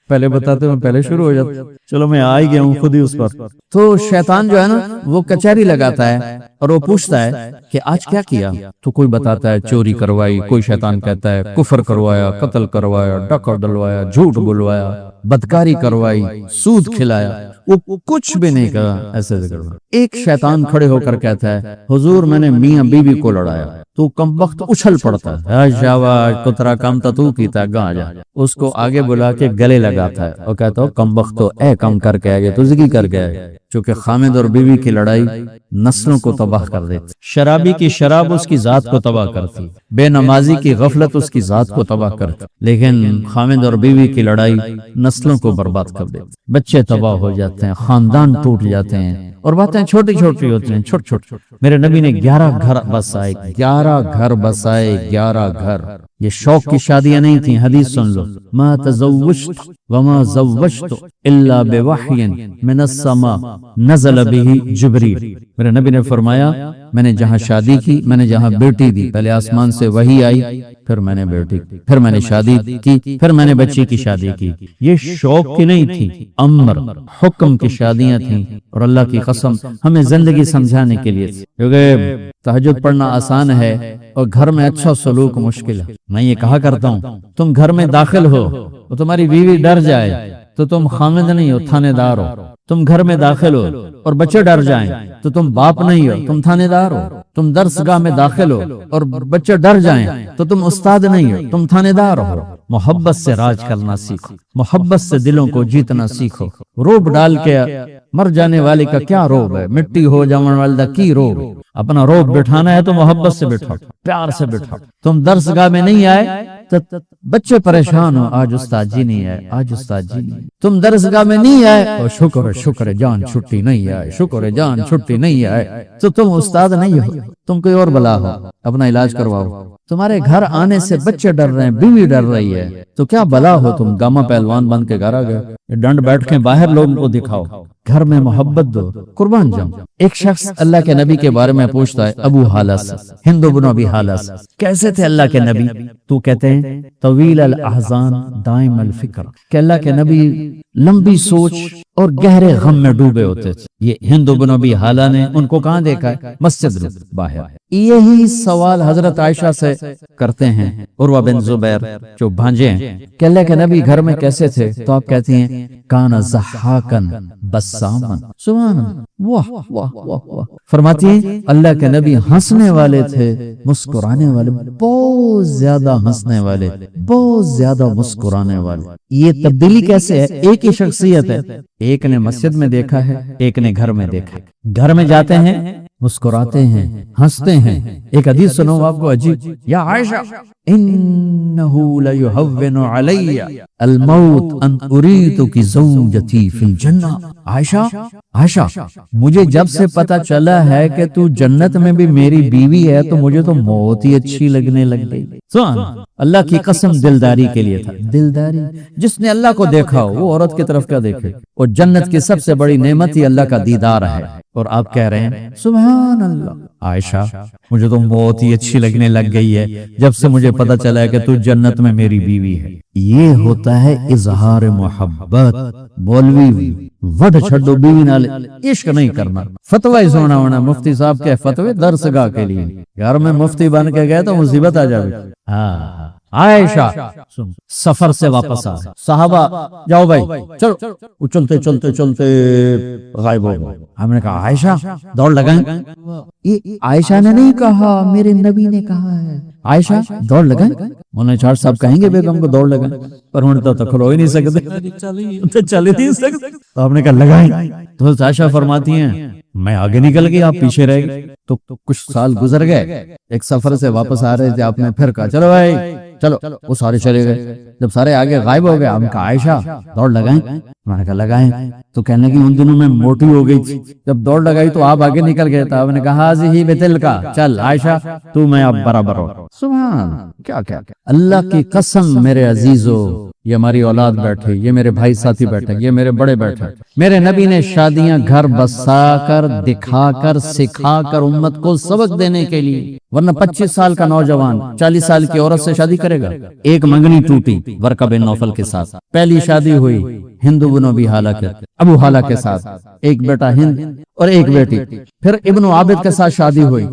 پہلے بتاتے میں پہلے شروع ہو جاتا. چلو میں آ ہی گیا ہوں خود ہی اس پر. تو شیطان جو ہے نا، وہ کچہری لگاتا ہے اور وہ پوچھتا ہے کہ آج کیا کیا. تو کوئی بتاتا ہے چوری کروائی، کوئی شیطان کہتا ہے کفر کروایا، قتل کروایا، ڈکر ڈلوایا، جھوٹ بلوایا، بدکاری کروائی، سود کھلایا. وہ کچھ بھی نہیں کہا، ایسے ذکر. ایک شیطان کھڑے ہو کر کہتا ہے حضور میں نے میاں بیوی کو لڑایا. تو کم وقت اچھل پڑتا ہے، شاباش پترا کام تو کیتا گا جا. اس کو آگے بلا کے گلے لگاتا ہے اور کہتا ہو کم وقت تو اے کم کر کے آئے تو زگی کر کے آئے. چونکہ خامد اور بیوی کی لڑائی نسلوں کو تباہ کر دیتی، شرابی کی شراب اس کی ذات کو تباہ کرتی، بے نمازی کی غفلت اس کی ذات کو تباہ کرتی، لیکن خامد اور بیوی کی لڑائی نسلوں کو برباد کر دیتی. بچے تباہ ہو جاتے ہیں، خاندان ٹوٹ جاتے ہیں، اور باتیں چھوٹی چھوٹی ہوتی ہیں، چھوٹ چھوٹ. میرے نبی نے 11 گھر بسائے، 11 گھر بسائے، 11 گھر. یہ شوق کی شادیاں نہیں تھیں. حدیث سن لو، ما تزوجت وما زوجت الا بوحی من السماء نزل به جبریل. میرے نبی نے فرمایا میں نے جہاں شادی کی، میں نے جہاں بیٹی دی، پہلے آسمان سے وحی آئی، پھر میں نے بیٹی، پھر میں نے شادی کی، پھر میں نے بچی کی شادی کی. یہ شوق کی نہیں تھی، امر حکم کی شادیاں تھیں. اور اللہ کی قسم ہمیں زندگی سمجھانے کے لیے، کیونکہ تہجد پڑھنا آسان ہے اور گھر میں اچھا سلوک مشکل ہے. میں یہ کہا کرتا ہوں تم گھر میں داخل ہو تو تمہاری بیوی ڈر جائے تو تم خامد نہیں ہو، تھانے دار ہو. تم گھر میں داخل ہو اور بچے ڈر جائیں تو تم باپ نہیں ہو، تم تھانے دار ہو. تم درس گاہ میں داخل ہو اور بچے ڈر جائیں تو تم استاد نہیں ہو، تم تھانے دار ہو. محبت سے راج کرنا سیکھو، محبت سے دلوں کو جیتنا سیکھو. روب ڈال کے مر جانے والے کا کیا روب ہے، مٹی ہو جانے والے کی روب. اپنا روب بٹھانا ہے تو محبت سے بٹھاؤ، پیار سے بٹھاؤ. تم درس گاہ میں نہیں آئے تو بچے پریشان ہو، آج استاد جی نہیں آئے، آج استاد جی نہیں آئے۔ تم درسگاہ میں نہیں آئے، اور شکر ہے جان چھٹی نہیں آئے، شکر ہے جان چھٹی نہیں آئے، تو تم استاد نہیں ہو، تم کوئی اور بلا ہو، اپنا علاج کرواؤ۔ تمہارے گھر آنے سے بچے ڈر رہے ہیں، بیوی ڈر رہی ہے، تو کیا بلا ہو تم گاما پہلوان بن کے گھر آ گئے؟ ڈنڈ بیٹھ کے باہر لوگوں کو دکھاؤ، گھر میں محبت دو، قربان جاؤ۔ ایک شخص اللہ کے نبی کے بارے میں پوچھتا ہے، ابو حالس، ہند بن ابی حالس، کیسے تھے اللہ کے نبی؟ تو کہتے ہیں طویل الاحزان دائم الفکر، کہ اللہ کے نبی لمبی سوچ اور گہرے غم میں ڈوبے ہوتے تھے۔ یہ ہند بن ابی حالہ نے ان کو کہاں دیکھا ہے؟ مسجد میں باہر۔ یہی سوال حضرت عائشہ سے کرتے ہیں عروہ بن زبیر جو بھانجے ہیں کہ اللہ کے نبی گھر میں کیسے تھے؟ تو آپ کہتی ہیں کانا ضحاکن بسامن، سبحان اللہ، واہ واہ واہ واہ۔ فرماتی ہیں اللہ کے نبی ہنسنے والے تھے، مسکرانے والے، بہت زیادہ ہنسنے والے، بہت زیادہ مسکرانے والے۔ یہ تبدیلی کیسے ہے؟ ایک ہی شخصیت ہے، ایک نے مسجد میں دیکھا ہے، ایک نے گھر میں دیکھا ہے۔ گھر میں جاتے ہیں، مسکراتے ہیں، ہنستے ہیں۔ ایک حدیث سنو آپ کو عجیب، یا عائشہ انہو لیہون علی الموت ان اریدک زوجتی فی الجنہ۔ عائشہ مجھے جب سے پتا چلا ہے کہ تو جنت میں بھی میری بیوی ہے تو مجھے تو موت ہی اچھی لگنے لگ گئی۔ سبحان اللہ کی قسم دلداری کے لیے تھا، دلداری۔ جس نے اللہ کو دیکھا ہو وہ عورت کی طرف کیا دیکھے؟ اور جنت کی سب سے بڑی نعمت ہی اللہ کا دیدار ہے، اور آپ کہہ رہے ہیں سبحان اللہ عائشہ مجھے تو موت ہی اچھی لگنے لگ گئی ہے جب سے مجھے پتا چلا ہے کہ تو جنت میں میری بیوی ہے۔ یہ ہوتا ہے اظہار محبت۔ مولوی وڈ چھڈو بیوی نال عشق نہیں کرنا، فتوی سونا ہونا، مفتی صاحب کے فتوی درسگاہ کے لیے، گھر میں مفتی بن کے گئے تو مصیبت آ جائے۔ ہاں عائشہ سفر سے واپس آ، صحابہ جاؤ بھائی چلو، وہ چلتے چلتے چلتے غائب ہو گئے۔ ہم نے کہا عائشہ دوڑ لگائیں، یہ عائشہ نے نہیں کہا، میرے نبی نے کہا ہے، عائشہ دوڑ لگائیں۔ مولانا چار صاحب کہیں گے بیگم کو دوڑ لگائیں، پر ہم تو کھلو ہی نہیں سکتے، چل ہی نہیں سکتے، تو ہم نے کہا لگائیں۔ تو عائشہ فرماتی ہیں میں آگے نکل گئی، آپ پیچھے رہ گئے۔ تو کچھ سال گزر گئے، ایک سفر سے واپس آ رہے تھے، آپ نے پھر کہا چلو بھائی چلو، وہ سارے چلے گئے۔ جب سارے آگے غائب ہو گئے، ہم کہا عائشہ دوڑ لگائیں، میں نے کہا لگائیں۔ تو کہنے لگی ان دنوں میں موٹی ہو گئی تھی، جب دوڑ لگائی تو آپ آگے نکل گئے تھا، آپ نے کہا ہی بتل کا، چل عائشہ تو میں اب برابر ہو۔ سبحان کیا کیا اللہ کی قسم میرے عزیزو، یہ ہماری اولاد بیٹھے، یہ میرے بھائی ساتھی بیٹھے، یہ میرے بڑے بیٹھے، میرے نبی نے شادیاں گھر بسا کر، دکھا کر، سکھا کر امت کو سبق دینے کے لیے، ورنہ 25 سال کا نوجوان 40 سال کی عورت سے شادی کرے گا؟ ایک منگنی ٹوٹی ورقہ بن نوفل کے ساتھ، پہلی شادی ہوئی ہند بن ابو حالہ کے ساتھ، ایک بیٹا ہند اور ایک بیٹی، پھر ابن عابد کے ساتھ شادی ہوئی،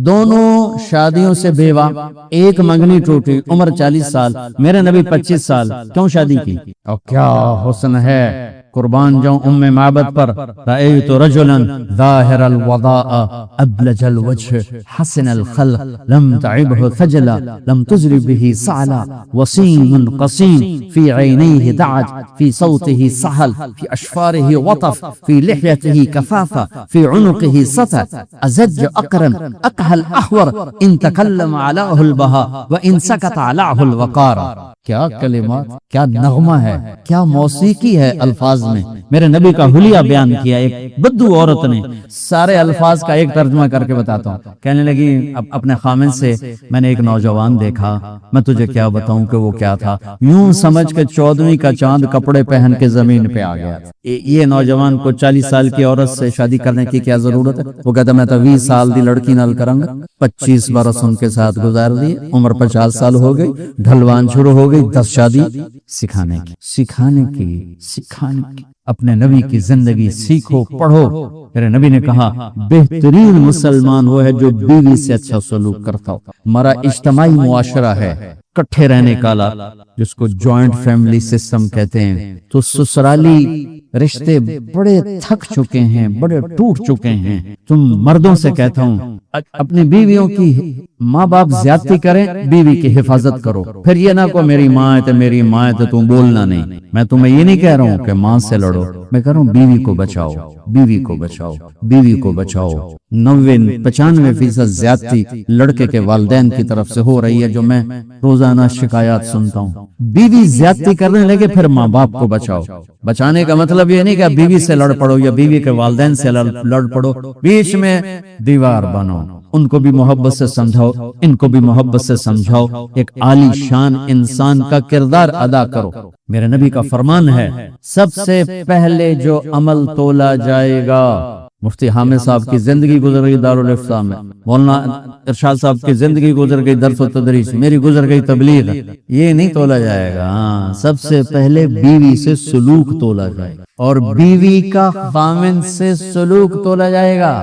دونوں شادیوں سے بیوہ، ایک منگنی ٹوٹی، عمر 40 سال، میرے نبی 25 سال، کیوں شادی کی؟ اور کیا حسن ہے، قربان جاؤں ام معبد پر، رأیت رجلا ظاہر الوضاء ابلج الوجه حسن الخلق لم تعبه خجلا لم تزر به سعلا وسيم قصيم في عينيه دعج في صوته سهل في أشفاره وطف في لحيته كفافة في عنقه سطع أزج أقرن أقهل أحور إن تكلم علاه البهاء وإن سكت علاه الوقار۔ کیا کلمات، کیا نغمہ ہے، کیا موسیقی ہے الفاظ میں۔ میرے نبی کا حلیہ بیان کیا ایک بدو عورت نے، سارے الفاظ کا ایک ترجمہ کر کے بتاتا ہوں۔ کہنے لگی اپنے خامن سے میں نے ایک نوجوان دیکھا، میں تجھے کیا بتاؤں کہ وہ کیا تھا، یوں سمجھ کے 14ویں کا چاند کپڑے پہن کے زمین پہ آ گیا۔ یہ نوجوان کو 40 سال کی عورت سے شادی کرنے کی کیا ضرورت ہے؟ وہ کہتا میں تو 20 سال دی لڑکی نال کروں گا، 25 برس ان کے ساتھ گزار دیے، عمر 50 سال ہو گئی، ڈھلوان شروع ہو گئی، 10 شادی سکھانے کی۔ اپنے نبی کی زندگی سیکھو، پڑھو۔ میرے نبی نے کہا بہترین مسلمان وہ ہے جو بیوی سے اچھا سلوک کرتا ہو۔ ہمارا اجتماعی معاشرہ ہے، کٹھے رہنے کا، جس کو جوائنٹ فیملی سسٹم کہتے ہیں، تو سسرالی رشتے بڑے تھک چکے ہیں، بڑے ٹوٹ چکے ہیں۔ تم مردوں سے کہتا ہوں اپنی بیویوں کی ماں باپ زیادتی کریں، بیوی کی حفاظت کرو، پھر یہ نہ کو میری ماں ہے تو میری ماں ہے تو تم بولنا نہیں۔ میں تمہیں یہ نہیں کہہ رہا ہوں کہ ماں سے لڑو، میں کہہ رہا ہوں بیوی کو بچاؤ، بیوی کو بچاؤ، بیوی کو بچاؤ۔ 95% زیادتی لڑکے کے والدین کی طرف سے ہو رہی ہے، جو میں روزانہ شکایات سنتا ہوں۔ بیوی زیادتی کرنے لگے پھر ماں باپ کو بچاؤ۔ بچانے کا مطلب یہ نہیں کہ بیوی سے لڑ پڑو یا بیوی کے والدین سے لڑ پڑو، بیچ میں دیوار بنو، ان کو بھی محبت سے سمجھاؤ، ان کو بھی محبت سے سمجھاؤ، ایک عالی شان انسان کا کردار ادا کرو۔ میرے نبی کا فرمان ہے، سب سے پہلے جو عمل تولا جائے گا، مفتی حامد صاحب کی زندگی گزر گئی دارالفتاح میں، مولانا ارشاد صاحب کی زندگی گزر گئی درس و تدریس، میری گزر گئی تبلیغ، یہ نہیں تولا جائے گا۔ سب سے پہلے بیوی سے سلوک تولا جائے گا، اور بیوی کا خاوند سے سلوک تولا جائے گا۔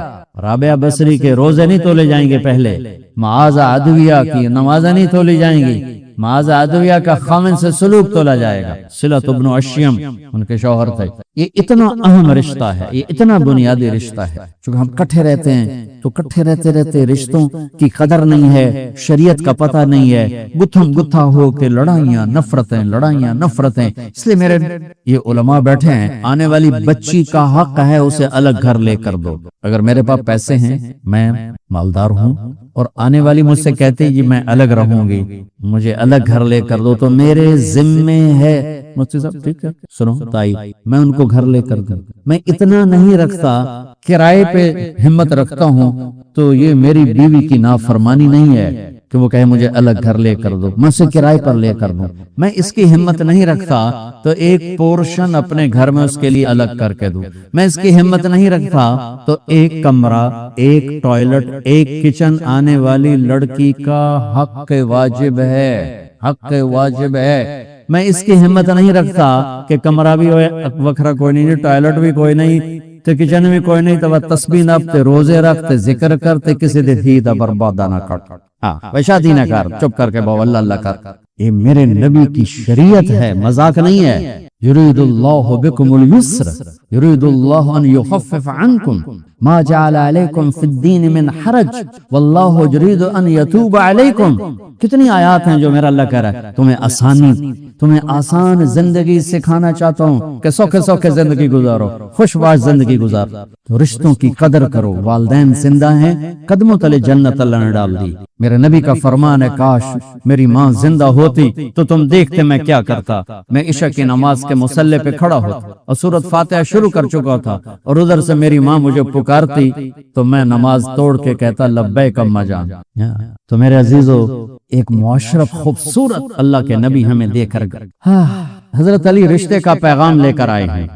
رابعہ بصری کے روزے نہیں تولے جائیں گے پہلے، معاذہ ادویہ کی نمازیں نہیں تولی جائیں گی، معاذ ادویہ کا خاوند سے سلوک تولا جائے گا۔ صلۃ ابن اشیم ان کے شوہر تھے۔ یہ اتنا اہم رشتہ ہے، یہ اتنا بنیادی رشتہ ہے، چونکہ ہم کٹھے رہتے ہیں تو کٹھے رہتے رہتے رشتوں کی قدر نہیں ہے، شریعت کا پتہ نہیں ہے، گتھم گتھا ہو کے لڑائیاں نفرتیں۔ اس لیے میرے یہ علماء بیٹھے ہیں، آنے والی بچی کا حق ہے اسے الگ گھر لے کر دو۔ اگر میرے پاس پیسے ہیں، میں مالدار ہوں، اور آنے والی مجھ سے کہتے جی میں الگ رہوں گی، مجھے الگ گھر لے کر دو، تو میرے ذمے ہے، مفتی صاحب ٹھیک ہے سنو تائی، میں ان کو گھر لے کر دوں۔ میں اتنا نہیں رکھتا، کرائے پہ ہمت رکھتا ہوں، تو یہ میری بیوی کی نافرمانی نہیں ہے کہ وہ کہے مجھے الگ گھر لے کر دو، میں اسے کرائے پر لے کر دوں۔ میں اس کی ہمت نہیں رکھتا تو ایک پورشن اپنے گھر میں اس کے لیے الگ کر کے دوں۔ میں اس کی ہمت نہیں رکھتا تو ایک کمرہ، ایک ٹوائلٹ، ایک کچن آنے والی لڑکی کا حق واجب ہے۔ میں اس کی ہمت نہیں رکھتا کہ کمرہ بھی ہوئے، وکھرا کوئی نہیں، ٹوائلٹ بھی کوئی نہیں، تو کچن میں کوئی نہیں، تو تسبیح نپتے، روزے رکھتے، ذکر کرتے، کسی دے ہی دا بربادہ نہ کٹ، ویشادی نہ کر، چپ کر کے بو اللہ کر۔ یہ میرے نبی کی شریعت ہے، مذاق نہیں ہے۔ یرید اللہ بکم اليسر یرید اللہ ان یخفف عنکم ما جعل علیکم فی الدین من حرج واللہ یرید ان یتوب علیکم۔ کتنی آیات ہیں جو میرا اللہ کہہ رہا ہے تمہیں آسان زندگی سکھانا چاہتا ہوں کہ سوکھے زندگی گزارو، خوشباش زندگی گزارو، تو رشتوں کی قدر کرو۔ والدین زندہ ہیں، قدموں تلے جنت اللہ نے ڈال دی۔ میرے نبی کا فرمان ہے، کاش میری ماں زندہ ہوتی تو تم دیکھتے میں کیا کرتا۔ میں عشاء کی نماز کے مصلی پہ کھڑا ہوتا اور سورۃ فاتحہ شروع کر چکا تھا، اور ادھر سے میری ماں مجھے پکارتی تو میں نماز توڑ کے کہتا لبیک اما جان۔ تو میرے عزیزو، ایک معاشرہ خوبصورت اللہ کے نبی ہمیں دے کر گئے۔ حضرت علی رشتے کا پیغام لے کر آئے ہیں۔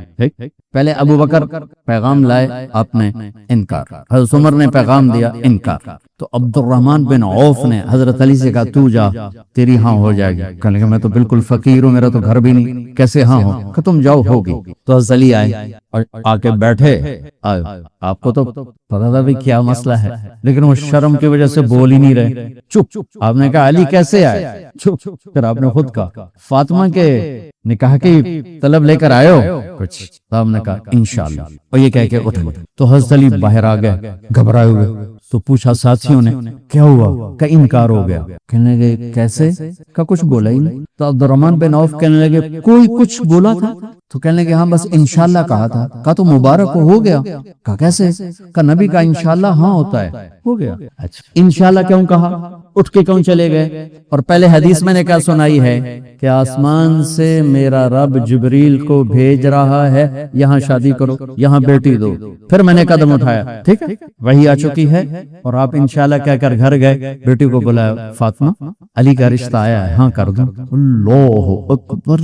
پہلے ابو بکر پیغام لائے، آپ نے انکار، حضرت عمر نے پیغام دیا، انکار، تو عبد الرحمن بن عوف نے حضرت علی سے کہا تو جا، تیری ہاں ہو جائے گی۔ کہنے لگے میں تو بالکل فقیر ہوں، میرا تو گھر بھی نہیں، کیسے ہاں ہو؟ کہ تم جاؤ، ہوگی۔ تو حضرت علی آئے اور آ کے بیٹھے، آپ کو تو پتا تھا بھی کیا مسئلہ ہے، لیکن وہ شرم کی وجہ سے بول ہی نہیں رہے، چپ۔ آپ نے کہا علی کیسے آئے؟ چپ۔ پھر آپ نے خود کہا فاطمہ کے نکاح کی طلب لے کر آئے ہو کچھ؟ آپ نے کہا انشاءاللہ، اور یہ کہہ کے اٹھ گئے۔ تو حضرت علی باہر آ گئے گھبرائے ہوئے، تو پوچھا ساتھیوں نے کیا ہوا؟ کہ انکار ہو گیا۔ کہنے لگے کیسے؟ کہ کچھ بولا ہی نہیں۔ تو عبد الرحمن بن عوف کہنے لگے کوئی کچھ بولا تھا؟ تو کہنے لگے ہاں بس انشاءاللہ کہا تھا۔ کہا تو مبارک ہو گیا۔ کہا کیسے؟ کہ نبی کا انشاءاللہ ہاں ہوتا ہے، ہو گیا۔ اچھا انشاءاللہ کیوں کہا؟ اٹھ کے کیوں چلے گئے؟ اور پہلے حدیث میں نے کیا سنائی ہے کہ آسمان سے میرا رب جبریل کو بھیج رہا ہے، یہاں شادی کرو، یہاں بیٹی دو۔ پھر میں نے قدم اٹھایا، ٹھیک ہے وہی آ چکی ہے، اور آپ انشاءاللہ کہہ کر گھر گئے، بیٹی کو بلایا، فاطمہ علی کا رشتہ آیا ہے، ہاں کر دوں۔ اللہ اکبر،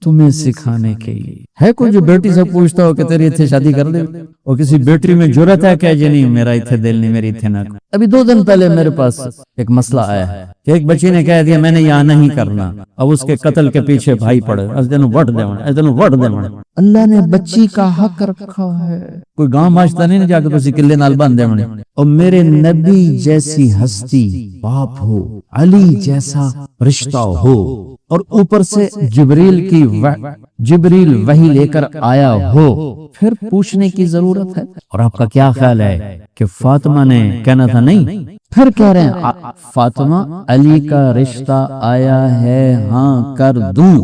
تمہیں سکھانے کے لیے ہے کوئی جو بیٹی سے پوچھتا ہو کہ تیری اتھے شادی کر دے؟ اور کسی بیٹی میں جرت ہے کہ جی نہیں میرا اتھے دل نہیں، میری اتھے نہ۔ ابھی 2 دن پہلے میرے پاس ایک مسئلہ آیا ہے کہ ایک بچی نے کہہ دیا میں نے یہاں نہیں کرنا، اب اس کے قتل کے پیچھے بھائی پڑے، وٹ دے۔ اللہ نے بچی کا حق رکھا ہے، کوئی گاؤں باشتا نہیں جا کے کسی قلعے نال باندھ دے۔ اور میرے نبی جیسی ہستی باپ ہو، علی جیسا رشتہ ہو، اور اوپر سے جبریل وحی لے کر آیا ہو، پھر پوچھنے کی ضرورت ہے؟ اور آپ کا کیا خیال ہے کہ فاطمہ نے کہنا تھا نہیں؟ پھر کہہ رہے ہیں فاطمہ علی کا رشتہ آیا ہے، ہاں کر دوں۔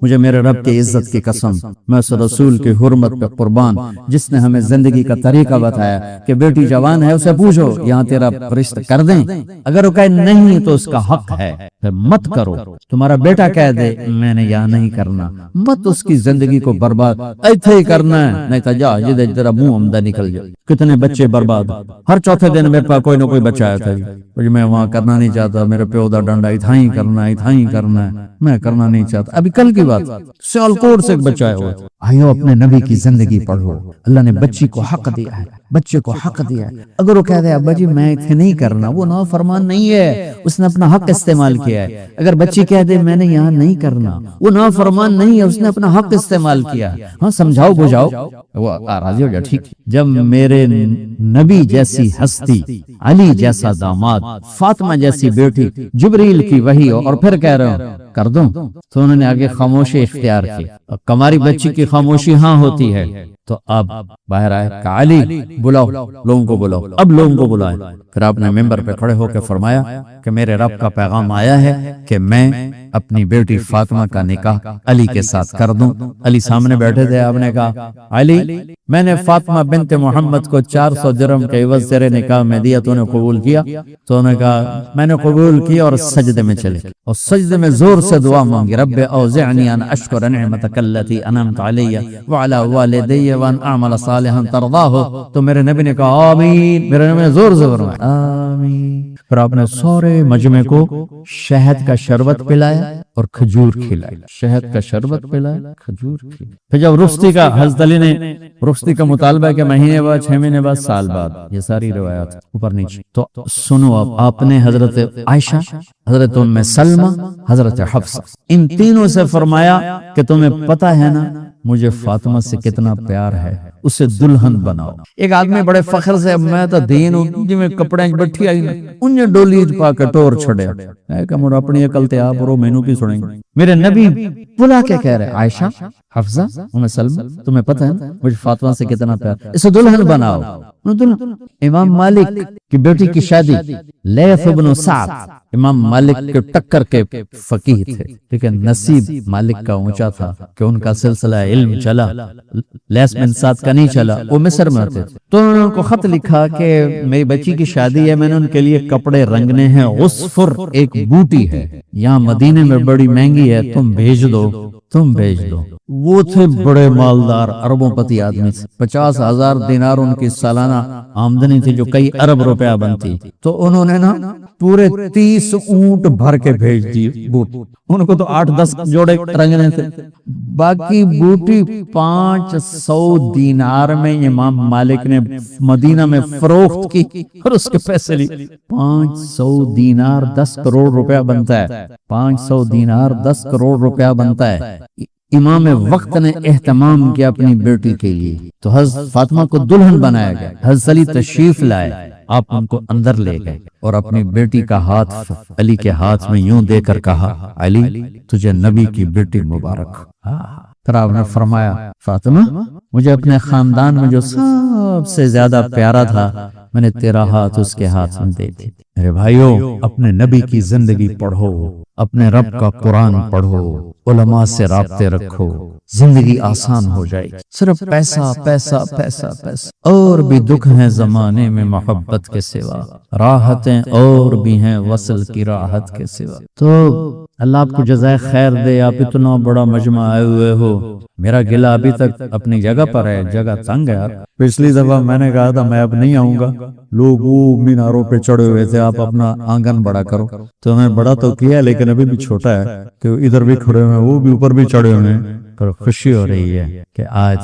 مجھے میرے رب کی عزت کی قسم، میں اس رسول کی حرمت پہ قربان جس نے ہمیں زندگی کا طریقہ بتایا کہ بیٹی جوان ہے اسے پوچھو یہاں تیرا رشتہ کر دیں، اگر وہ کہے نہیں تو اس کا حق ہے، پھر مت کرو۔ تمہارا بیٹا کہہ دے میں نے یہاں نہیں کرنا، مت اس کی زندگی کو برباد ایتھے ہی کرنا ہے، نہیں تو جا جدے تیرا منہ عمدہ نکل جائے۔ کتنے بچے برباد، ہر چوتھے دن میرے پاس کوئی نہ کوئی بچہ آیا تھا، میں وہاں کرنا نہیں چاہتا، میرے پیو دا ڈنڈا اتھا ہی کرنا ہے، اتھا ہی کرنا ہے، میں کرنا نہیں چاہتا۔ ابھی کل کی بات، سیالکوٹ سے ایک بچہ آیا ہوا تھا۔ آئیو اپنے نبی کی زندگی پڑھو، اللہ نے بچی کو حق دیا ہے، بچے کو حق دیا ہے۔ اگر وہ کہہ دے ابا جی میں اتنے نہیں کرنا، وہ نافرمان نہیں ہے، اس نے اپنا حق استعمال کیا ہے۔ اگر بچی کہہ دے میں نے یہاں نہیں کرنا، وہ نافرمان نہیں ہے، اس نے اپنا حق استعمال کیا ہے۔ ہاں سمجھاؤ بجھاؤ، وہ راضی ہو جا ٹھیک۔ جب میرے نبی جیسی ہستی، علی جیسا داماد، فاطمہ جیسی بیٹی، جبریل کی وحی ہو اور پھر کہہ رہے ہو کر دوں، تو انہوں نے آگے خاموشی اختیار کی۔ کماری بچی کی خاموشی ہاں ہوتی ہے، تو اب باہر آئے کہا علی بلاؤ، لوگوں کو بلاؤ، اب لوگوں کو بلائے۔ پھر آپ نے ممبر پہ کھڑے ہو کے فرمایا کہ میرے رب کا پیغام آیا ہے کہ میں اپنی بیٹی فاطمہ کا نکاح علی کے ساتھ کر دوں۔ علی سامنے بیٹھے تھے، آپ نے کہا علی میں نے فاطمہ بنت محمد کو 400 درہم کے عوض تیرے نکاح میں دیا، تو نے قبول کیا؟ تو انہوں نے کہا میں نے قبول کیا، اور سجدے میں چلے، اور سجدے میں زور سے دعا مانگی، رب اوزعنی ان اشکر نعمتک التی انعمت علی وعلی والدی وان اعمل صالحا ترضاہ۔ تو میرے نبی نے کہا آمین، میرے نبی نے زور سے فرمایا آمین۔ پھر آپ نے سارے مجمع کو شہد کا شربت پلایا اور کھجور کھلائی، شہد کا شربت پلایا، کھجور کھلائی۔ پھر جب رخصتی کا حضرت علی نے رخصتی کا مطالبہ کہ مہینے بعد، 6 مہینے بعد، سال بعد، یہ ساری روایات اوپر نیچے۔ تو سنو اب، آپ نے حضرت عائشہ، حضرت ام سلمہ، حضرت حفصہ، ان تینوں سے فرمایا کہ تمہیں پتہ ہے نا مجھے فاطمہ سے کتنا پیار ہے، اسے دلہن بناؤ۔ ایک آدمی بڑے فخر سے میں تو دین جی میں کپڑے بٹھی آئی انہیں ڈولی پا کے ٹور چھڑے ہے کہ مڑ اپنی عقل تے آپ رو مینوں کی سنیں گے۔ میرے نبی بلا کے کہہ رہے عائشہ، حفصہ، ام سلمہ تمہیں پتہ ہے مجھے فاطمہ سے کتنا پیار، اسے دلہن بناؤ۔ امام مالک کی بیٹی کی شادی، لیث بن سعد امام مالک کے ٹکر کے فقیہ تھے، لیکن نصیب مالک کا اونچا تھا کہ ان کا سلسلہ علم چلا، لیث بن سعد کا نہیں چلا، وہ مصر میں ہوتے تھے۔ تو انہوں نے ان کو خط لکھا کہ میری بچی کی شادی ہے، میں نے ان کے لیے کپڑے رنگنے ہیں، عصفر ایک بوٹی ہے یہاں مدینے میں بڑی مہنگی ہے، تم بھیج دو، تم بھیج دو۔ وہ تھے بڑے مالدار اربوں پتی آدمی، 50,000 دینار ان کی سالانہ آمدنی تھی جو کئی ارب روپیہ بنتی۔ تو انہوں نے نا پورے 30 اونٹ بھر کے بھیج دی بوٹ، ان کو تو 8-10 جوڑے رنگنے تھے، باقی بوٹی 500 دینار میں امام مالک نے مدینہ میں فروخت کی اور اس کے پیسے لی۔ 500 دینار 10 کروڑ روپیہ بنتا ہے، 500 دینار 10 کروڑ روپیہ بنتا ہے۔ امام وقت نے اہتمام کیا اپنی بیٹی کے لیے، تو حضرت فاطمہ کو دلہن بنایا گیا۔ حضرت علی تشریف لائے، آپ ان کو اندر لے گئے اور اپنی بیٹی کا ہاتھ علی کے ہاتھ میں یوں دے کر کہا علی تجھے نبی کی بیٹی مبارک۔ پھر آپ نے فرمایا فاطمہ مجھے اپنے خاندان میں جو سب سے زیادہ پیارا تھا میں نے تیرا ہاتھ اس کے ہاتھ میں دے دی۔ میرے بھائیو اپنے نبی کی زندگی پڑھو، اپنے رب کا قرآن پڑھو، علماء سے رابطے رکھو، زندگی آسان ہو جائے گی۔ صرف پیسہ پیسہ پیسہ پیسہ، اور بھی دکھ ہیں زمانے میں محبت کے سوا، راحتیں اور بھی ہیں وصل کی راحت کے سوا۔ تو اللہ آپ کو جزائے خیر دے، آپ اتنا بڑا مجمع آئے ہوئے ہو، میرا گلہ ابھی تک اپنی جگہ پر ہے، جگہ تنگ ہے۔ پچھلی دفعہ میں نے کہا تھا میں اب نہیں آؤں گا، لوگ وہ میناروں پہ چڑھے ہوئے تھے، آپ اپنا آنگن بڑا کرو، تو میں بڑا تو کیا لیکن ابھی بھی چھوٹا ہے کہ ادھر بھی کھڑے ہوئے ہیں، وہ بھی اوپر بھی چڑھے ہوئے ہیں۔ پر خوشی ہو رہی ہے کہ آج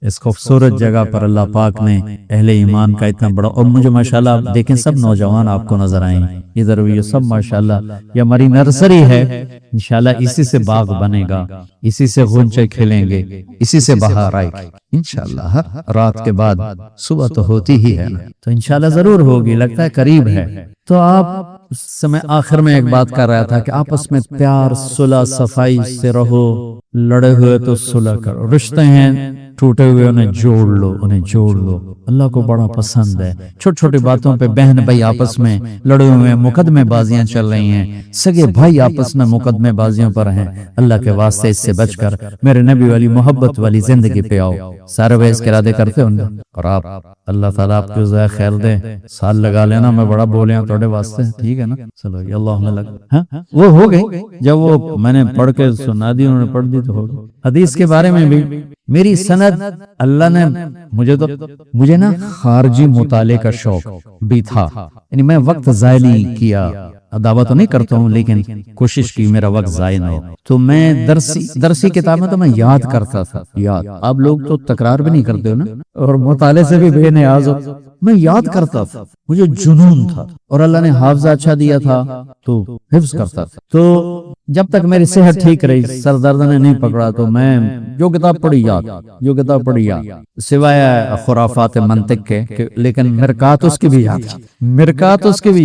اس خوبصورت جگہ پر اللہ پاک نے اہل ایمان کا اتنا بڑا، اور مجھے ماشاءاللہ آپ دیکھیں سب نوجوان آپ کو نظر آئیں ادھر بھی، یہ سب ماشاءاللہ یہ ہماری نرسری ہے، انشاءاللہ اسی سے باغ بنے گا، اسی سے غنچے کھلیں گے، اسی سے بہار آئے گی انشاءاللہ۔ رات کے بعد صبح تو ہوتی ہی ہے، تو انشاءاللہ ضرور ہوگی، لگتا ہے قریب ہے۔ تو آپ اس سمے آخر میں ایک بات کر رہا تھا کہ آپس میں پیار، صلح، صفائی سے رہو، لڑے ہوئے تو صلح کرو، رشتے ہیں ٹوٹے ہوئے انہیں جوڑ لو اللہ کو بڑا پسند ہے. چھوٹی چھوٹی باتوں پہ بہن بھائی آپس میں لڑے ہوئے ہیں, مقدمے بازیاں چل رہی ہیں, سگے بھائی آپس میں مقدمے بازیوں پر ہیں. اللہ کے واسطے اس سے بچ کر میرے نبی والی محبت والی زندگی پہ آؤ. سارے بھائی اس کے ارادے کرتے ہوں گے, اور آپ اللہ تعالیٰ آپ کو ذرا خیر دے. سال لگا لینا, میں بڑا بولے ہوں تھوڑے واسطے, ٹھیک ہے نا. چلو اللہ لگ, ہاں وہ ہو گئی. جب وہ میں نے پڑھ کے سنا دی, انہوں نے پڑھ دی تو ہو گئی. حدیث کے بارے میں بھی میری سند, اللہ نے مجھے نا خارجی مطالعے کا شوق بھی تھا, یعنی میں وقت ضائع نہیں کیا. دعویٰ تو نہیں کرتا ہوں لیکن کوشش کی میرا وقت ضائع نہ ہو. تو میں درسی کتابیں تو میں یاد کرتا تھا. یاد, آپ لوگ تو تکرار بھی نہیں کرتے ہو نا, اور مطالعے سے بھی بے نیاز ہو. میں یاد کرتا تھا, مجھے جنون تھا, اور اللہ نے حافظہ اچھا دیا تھا تو حفظ کرتا تھا. تو جب تک میری صحت ٹھیک رہی, سر درد نے نہیں پکڑا, تو میں جو کتاب پڑھی یاد, سوائے خرافات منطق کے, لیکن مرکات اس کی بھی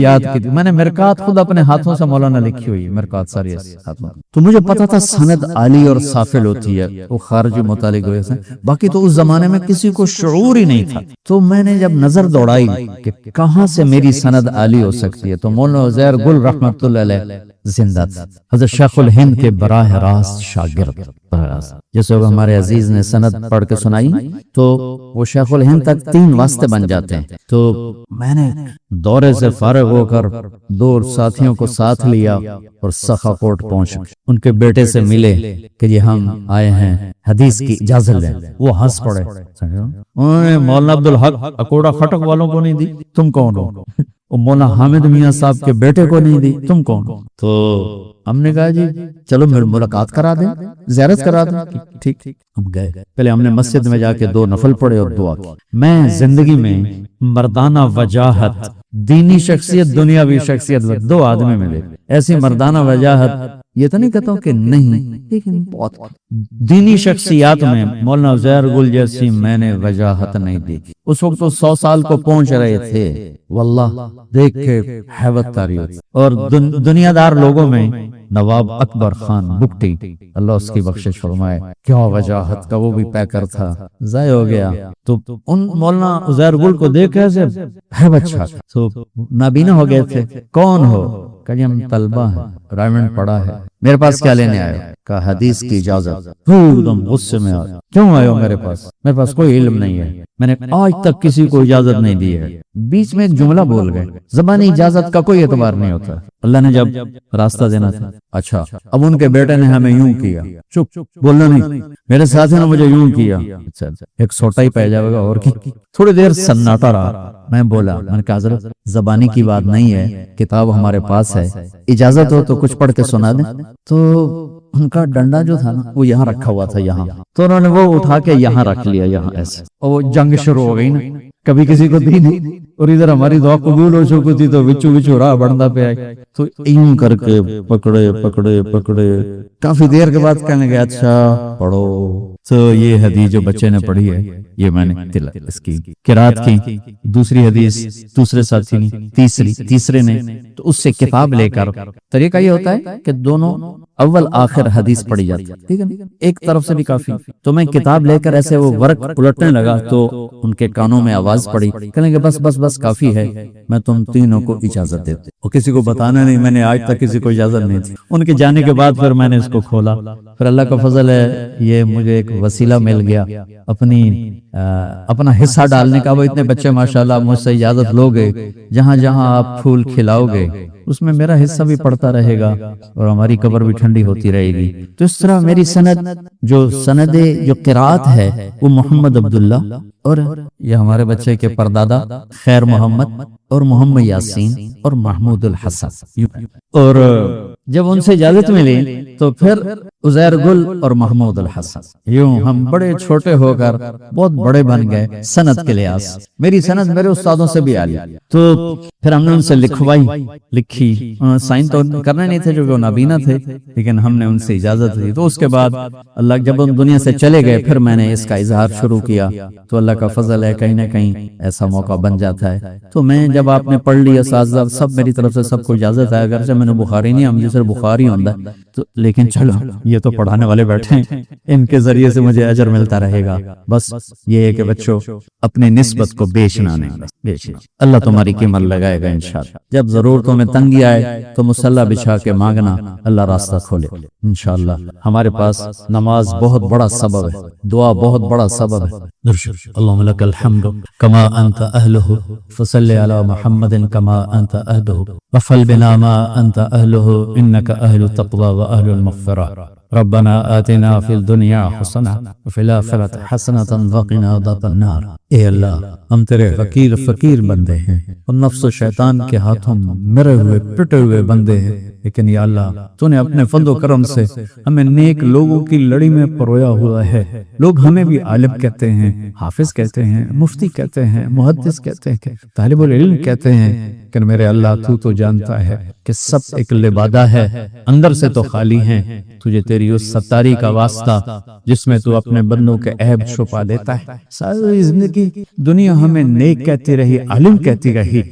یاد کی. میں نے مرکات خود اپنے ہاتھوں سے مولانا لکھی ہوئی, مرکات ساری ہاتھوں. تو مجھے پتا تھا سند عالی اور سافل ہوتی ہے, وہ خارجی مطالعے کی وجہ سے. باقی تو اس زمانے میں کسی کو شعور ہی نہیں تھا. تو میں نے جب نظر دوڑائی کہ کہاں سے میری سند عالی ہو سکتی ہے, تو مولانا عزیر گل رحمت اللہ علیہ زندہ تھا, حضرت شیخ الہند کے براہ راست شاگرد. جیسے ہمارے عزیز نے سند پڑھ کے سنائی, تو وہ شیخ الہند تک 3 واسطے بن جاتے ہیں. تو میں نے دورے سے فارغ ہو کر 2 ساتھیوں کو ساتھ لیا اور سخا کوٹ پہنچ ان کے بیٹے سے ملے کہ یہ ہم آئے ہیں حدیث کی اجازت لیں. وہ ہنس پڑے, انہوں نے مولانا عبدالحق اکوڑا خٹک والوں کو نہیں دی, تم کون ہو؟ مولانا حامد میاں صاحب کے بیٹے کو نہیں دی, تم کون ہو؟ تو ہم نے کہا جی چلو میری ملاقات کرا دیں, زیارت کرا دیں. ٹھیک, ہم گئے. پہلے ہم نے مسجد میں جا کے 2 نفل پڑھے اور دعا کی. میں زندگی میں مردانہ وجاہت, دینی شخصیت, دنیاوی شخصیت, 2 آدمی ملے. ایسی مردانہ وجاہت, یہ تو نہیں کہتا ہوں کہ نہیں, لیکن بہت دینی شخصیات میں مولانا عزیر گل جیسی میں نے وجاہت نہیں دیکھی. اس وقت تو 100 سال کو پہنچ رہے تھے, واللہ دیکھ کے حیرت طاری ہوتی. اور دنیا دار لوگوں میں نواب اکبر خان بگٹی, اللہ اس کی بخشش فرمائے, کیا وجاہت کا, وہ بھی پیکر تھا, ضائع ہو گیا. تو ان مولانا عزیر گل کو دیکھ کے حیرت چھا, تو نابینا ہو گئے تھے. کون ہو؟ کہ ہم طلبہ ہیں, رائمنڈ پڑھا ہے. میرے پاس کیا لینے آئے؟ کہا حدیث کی اجازت. ایک دم غصے میں آیا, کیوں آئے ہو میرے پاس کوئی علم نہیں ہے, میں نے آج تک کسی کو اجازت نہیں دی ہے. بیچ میں ایک جملہ بول گئے, زبانی اجازت کا کوئی اعتبار نہیں ہوتا. اللہ نے جب راستہ دینا تھا, اچھا اب ان کے بیٹے نے ہمیں یوں کیا, چپ بولنا نہیں, میرے ساتھی نے مجھے یوں کیا, ایک سوٹا ہی پہ جائے گا. اور کی تھوڑی دیر سناٹا رہا. میں بولا, میں نے کہا حضرت زبانی کی بات نہیں ہے, کتاب ہمارے پاس ہے, اجازت ہو تو کچھ پڑھ کے سنا دیں. تو ان کا ڈنڈا جو تھا نا وہ یہاں رکھا ہوا تھا, یہاں, تو انہوں نے وہ اٹھا کے یہاں رکھ لیا, یہاں ایسے, اور وہ جنگ شروع ہو گئی نا. کبھی کسی کو دی نہیں, اور ادھر ہماری دعا قبول ہو چکی تھی, تو وچو راہ بڑھتا پہ آئے. تو یوں کر کے پکڑے کافی دیر کے بعد کہنے گیا اچھا پڑھو. تو یہ حدیث جو بچے نے پڑھی ہے, یہ میں نے اس کی قرات کی. دوسری حدیث دوسرے ساتھی نے, تیسرے نے, تو اس سے کتاب لے کر. طریقہ یہ ہوتا ہے کہ دونوں اول آخر حدیث پڑھی جاتی ہے, ٹھیک ہے, ایک طرف سے بھی کافی. تو میں کتاب لے کر ایسے وہ ورق پلٹنے لگا, تو ان کے کانوں میں آواز پڑی, کہنے کہ بس کافی ہے, میں تم تینوں کو اجازت دیتا ہوں. اور کسی کو بتانا نہیں, میں نے آج تک کسی کو اجازت نہیں دی. ان کے جانے کے بعد پھر میں نے اس کو کھولا. پھر اللہ کا فضل ہے, یہ مجھے ایک وسیلہ مل گیا اپنا حصہ ڈالنے کا. وہ اتنے بچے ماشاءاللہ مجھ سے اجازت لو گے, جہاں جہاں آپ پھول کھلاؤ گے اس میں میرا حصہ بھی پڑتا رہے گا, اور ہماری قبر بھی ٹھنڈی ہوتی رہے گی. تو اس طرح میری سند جو قرات ہے وہ محمد عبداللہ, اور یہ ہمارے بچے کے پردادا خیر محمد, اور محمد یاسین, اور محمود الحسن. اور جب ان سے اجازت ملی تو پھر عزیر گل اور محمود الحسن, یوں ہم بڑے چھوٹے ہو کر بہت بڑے بن گئے سند کے لحاظ. میری سند میرے استادوں سے بھی عالی. تو پھر ہم نے ان سے لکھی, سائن تو کرنے نہیں تھے جو کہ نابینا تھے, لیکن ہم نے ان سے اجازت دی. تو اس کے بعد اللہ جب ان دنیا سے چلے گئے, پھر میں نے اس کا اظہار شروع کیا. تو اللہ کا فضل ہے, کہیں نہ کہیں ایسا موقع بن جاتا ہے. تو میں جب آپ نے پڑھ لیا, اساتذہ سب میری طرف سے سب کو اجازت ہے, اگرچہ میں نے بخاری نہیں, ہم جسے بخاری ہوتا ہے لیکن چلو یہ تو پڑھانے والے بیٹھے ہیں، ان کے ذریعے سے مجھے اجر ملتا رہے گا، بس یہ ہے کہ بچوں اپنی نسبت کو بیچنا نہیں، بیچنا اللہ تمہاری قیمت لگائے گا انشاءاللہ۔ جب ضرورتوں میں تنگی آئے تو مصلی بچھا کے مانگنا، اللہ راستہ کھولے انشاءاللہ۔ ہمارے پاس نماز بہت بڑا سبب ہے، دعا بہت بڑا سبب ہے۔ اللهم لك الحمد كما أنت أهله فصل على محمد كما أنت أهله وفل بنا ما أنت أهله إنك أهل التقوى وأهل المغفرة ربنا آتنا في الدنيا حسنة وفي الآخرة حسنة وقنا عذاب النار۔ اے اللہ ہم تیرے فقیر بندے ہیں اور نفس و شیطان کے ہاتھوں مرے ہوئے پٹے ہوئے بندے ہیں، لیکن یا اللہ تو نے اپنے فضل و کرم سے ہمیں نیک لوگوں کی لڑی میں پرویا ہوا ہے۔ لوگ ہمیں بھی عالم کہتے ہیں، حافظ کہتے ہیں، مفتی کہتے ہیں، محدث کہتے ہیں، طالب العلم کہتے ہیں، لیکن میرے اللہ تو جانتا ہے کہ سب ایک لبادہ ہے، اندر سے تو خالی ہیں۔ تجھے تیری اس ستاری کا واسطہ جس میں تو اپنے بندوں کے عیب چھپا دیتا ہے۔ ساری زندگی دنیا ہمیں نیک کہتی رہی، عالم کہتی رہی،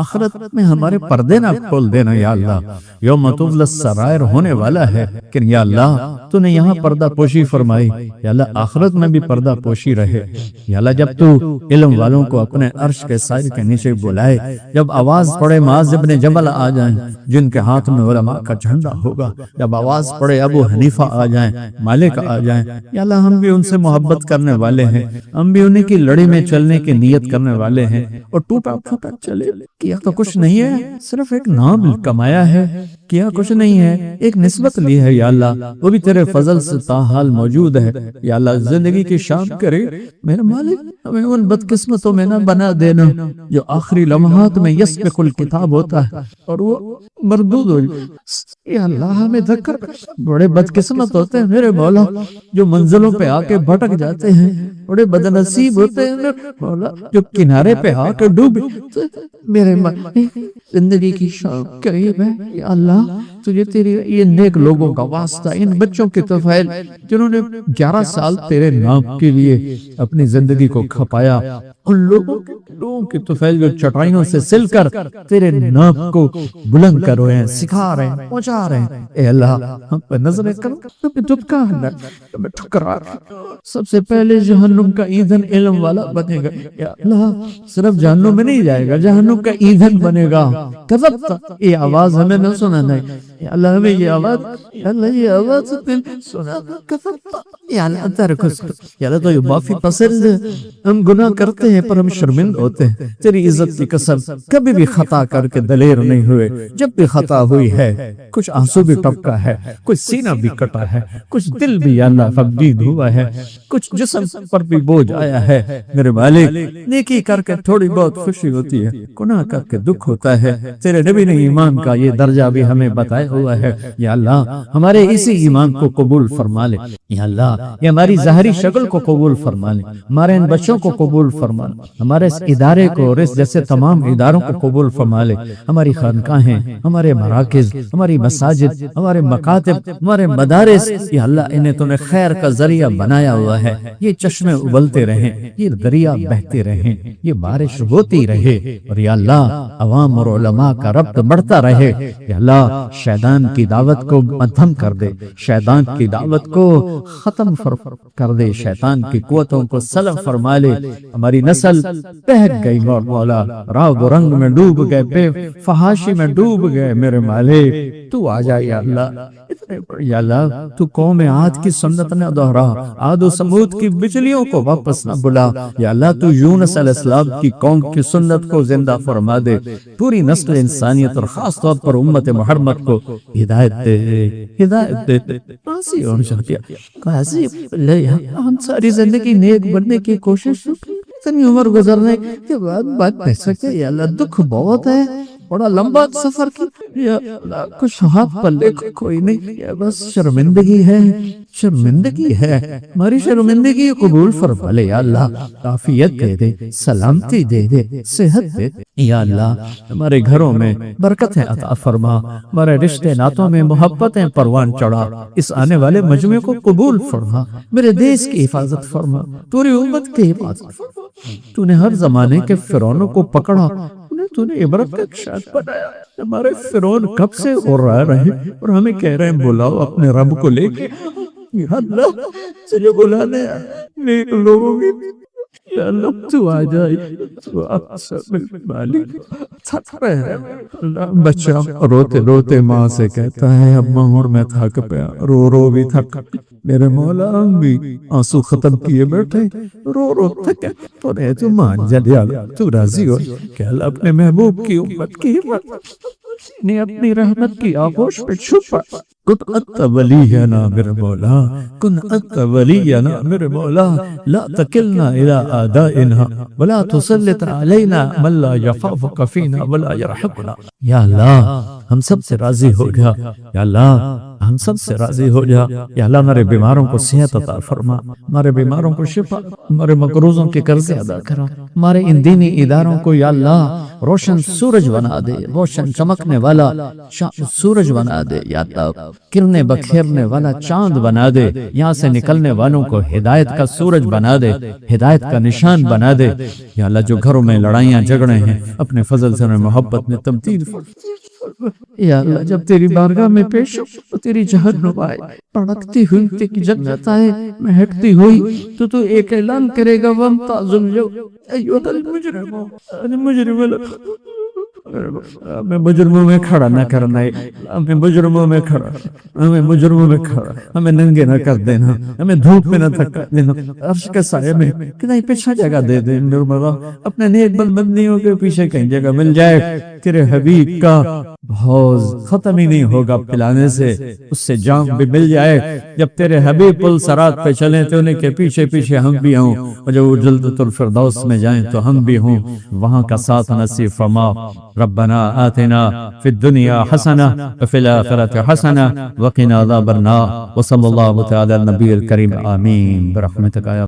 آخرت میں ہمارے پردے نہ کھول دینا یا اللہ۔ یوم تبلی السرائر ہونے والا ہے، لیکن یا اللہ تو نے یہاں پردہ پوشی فرمائی، یا اللہ آخرت میں بھی پردہ پوشی رہے۔ یا اللہ جب تو علم والوں کو اپنے عرش کے سائے کے نیچے بلائے، جب آواز پڑے معاذ ابن جبل آ جائیں جن کے ہاتھ میں علماء کا جھنڈا ہوگا، جب آواز پڑے ابو حنیفہ آ جائیں، مالک آ جائیں، یا اللہ ہم بھی ان سے محبت کرنے والے ہیں، ہم بھی انہیں کی لڑی میں چلنے کی نیت کرنے والے ہیں، اور ٹوٹا پھوٹا چلے، کیا تو کچھ نہیں ہے، صرف ایک نام کمایا ہے، کیا کچھ نہیں ہے، ایک نسبت لی ہے یا اللہ، وہ بھی تیرے فضل سے تاحال موجود ہے۔ یا اللہ زندگی کی شام کرے میرے مالک، ہمیں ان بدقسمتوں میں نہ بنا دینا جو آخری لمحات میں یسبق الکتاب ہوتا ہے اور وہ مردود ہو جائے۔ یا اللہ ہمیں ذکر، بڑے بدقسمت ہوتے ہیں میرے مولا جو منزلوں پہ آ کے بھٹک جاتے ہیں، بڑے بدنصیب ہوتے ہیں میرے مولا جو کنارے پہ آ کے ڈوب میرے زندگی کی شام قریب ہے۔ یا اللہ تجھے تیری یہ نیک لوگوں کا واسطہ، ان بچوں کے طفیل جنہوں نے 11 سال تیرے نام کے لیے اپنی زندگی کو کھپایا، ان لوگوں کے طفیل جو چٹائیوں سے سل کر تیرے نام کو بلند کر رہے ہیں، سکھا رہے ہیں، پہنچا رہے ہیں۔ اے اللہ ہم پہ نظریں کرو، ہمیں دبکا ہے، ہمیں ٹھکرا، سب سے پہلے جہنم کا ایندھن علم والا بنے گا۔ یا اللہ صرف جہنم میں نہیں جائے گا، جہنم کا ایندھن بنے گا۔ کذبت، یہ آواز ہمیں نہ سنانا ہے یا اللہ، ہمیں یہ آواز، یا اللہ یہ آواز سنانا، کذبت یا اللہ ترک، یا اللہ تو یہ معافی پسند ہے، ہم گناہ کرتے ہیں پر ہم شرمند ہوتے ہیں، تیری عزت کی قسم کبھی بھی خطا کر کے دلیر نہیں ہوئے، جب بھی خطا ہوئی ہے کچھ آنسو بھی ٹپکا ہے، کچھ سینہ بھی کٹا ہے، کچھ دل بھی یا اللہ غمگین ہوا ہے، کچھ جسم پر بھی بوجھ آیا ہے میرے مالک۔ نیکی کر کے تھوڑی بہت خوشی ہوتی ہے، گناہ کر کے دکھ ہوتا ہے۔ تیرے نبی نے ایمان کا یہ درجہ بھی ہمیں بتایا ہوا ہے، یا اللہ ہمارے اسی ایمان کو قبول فرما لے، یا اللہ یہ ہماری ظاہری شکل کو قبول فرما لے، ہمارے ان بچوں کو قبول فرما لے، ہمارے اس ادارے کو اور اس جیسے تمام اداروں کو قبول فرما لے، ہماری خانقاہیں، ہمارے مراکز، ہماری مساجد، ہمارے مکاتب، ہمارے مدارس، یا اللہ انہیں تو نے خیر کا ذریعہ بنایا ہوا ہے، یہ چشمے ابلتے رہیں، یہ دریا بہتے رہیں، یہ بارش ہوتی رہے، اور یا اللہ عوام اور علماء کا ربط بڑھتا رہے۔ یا اللہ شیطان کی دعوت کو مدھم کر دے، شیطان کی دعوت کو ختم کر دے، شیطان کی قوتوں کو سلب فرما لے۔ ہماری نسل بہک گئی مولا، راگ و رنگ میں ڈوب گئے، بے فحاشی میں ڈوب گئے میرے مالک، تو آ جا یا اللہ۔ یا اللہ تو قوم عاد کی سنت نہ دہرا، عاد و سمود کی بجلیوں کو واپس نہ بلا، یا اللہ تو یونس علیہ السلام کی قوم کی سنت کو زندہ فرما دے، پوری نسل انسانیت اور خاص طور پر امت محمد کو ہدایت دے، ہدایت دے۔ قاضی اور شہدیہ قاضی لے، ہم ساری زندگی نیک بننے کی کوشش، اتنی عمر گزرنے کے بعد بات نہیں سکتے، یا اللہ دکھ بہت ہے، بڑا لمبا سفر کی، یا اللہ کچھ ہاتھ پلے کوئی نہیں، یا بس شرمندگی ہے، شرمندگی ہے، ہماری شرمندگی قبول فرما لے یا اللہ، عافیت دے دے، سلامتی دے دے، صحت دے دے یا اللہ، ہمارے گھروں میں برکتیں عطا فرما، ہمارے رشتے ناتوں میں محبتیں پروان چڑھا، اس آنے والے مجمع کو قبول فرما، میرے دیش کی حفاظت فرما، پوری امت کی حفاظت فرما۔ تو نے ہر زمانے کے فرعونوں کو پکڑا، تو نے عبرت کا شاہد بنایا، ہمارے فرعون کب سے اڑا رہے اور ہمیں کہہ رہے ہیں بلاؤ اپنے رب کو لے کے. یا اللہ تجھے بلانے نیک لوگوں کی. یا اللہ تو آ جائے, تو احسن المالک. اللہ بچہ روتے روتے ماں سے کہتا ہے ابا ہوں میں تھک پیا, رو رو بھی تھک. میرے مولا بھی آنسو ختم کیے بیٹھے, رو رو تھکے. تو نے تو مان جا یا اللہ تو راضی ہو کہ اللہ اپنے محبوب کی امت کی نے اپنی رحمت کی آغوش پہ چھپا. کن انت ولینا میرے مولا, کن انت ولینا میرے مولا, لا تکلنا الى آدائنا ولا تسلط علینا من لا یخافک فینا ولا یرحمنا. یا اللہ ہم سب سے راضی ہو جا, یا اللہ ہم سب سے راضی ہو جا. یا اللہ ہمارے بیماروں کو صحت عطا فرما, ہمارے بیماروں کو شفا, ہمارے مقروضوں کے قرضے ادا کرا, ہمارے ان دینی اداروں کو یا اللہ روشن سورج بنا دے, روشن چمکنے والا سورج بنا دے. یا اللہ کرنے بکھیرنے والا چاند بنا دے, یہاں سے نکلنے والوں کو ہدایت کا سورج بنا دے, ہدایت کا نشان بنا دے. یا اللہ جو گھروں میں لڑائیاں جھگڑے ہیں اپنے فضل سے محبت میں تبدیل فرما. یا اللہ جب تیری بارگاہ میں پیش ہو تو تیری جہنم آئے, پڑکتی ہوئی تیری جنت آئے, مہکتی ہوئی تو ایک اعلان کرے گا وَامْتَازُوا الْيَوْمَ أَيُّهَا الْمُجْرِمُونَ. ہمیں مجرموں میں کھڑا نہ کرنا ہے, ہمیں مجرموں میں کھڑا, ہمیں مجرموں میں کھڑا, ہمیں ننگے نہ کر دینا, ہمیں دھوپ میں نہ تھکا دینا, عرش کے سائے میں کہیں پیچھے جگہ دے دے. اپنے نیک بندیوں کے پیچھے کہیں جگہ مل جائے. تیرے حبیب کا حوض ختم ہی نہیں ہوگا پلانے سے, اس سے جام بھی مل جائے. جب تیرے حبیب پل صراط پہ چلیں تو انہیں کے پیچھے پیچھے ہم بھی ہوں, اور جب وہ جلدۃ الفردوس میں جائیں تو ہم بھی ہوں, وہاں کا ساتھ نصیب فرما. ربنا آتنا فی الدنیا حسنہ وفی الآخرۃ حسنہ وقنا عذاب النار. وصلی اللہ تعالی علی النبی الکریم. آمین برحمتک یا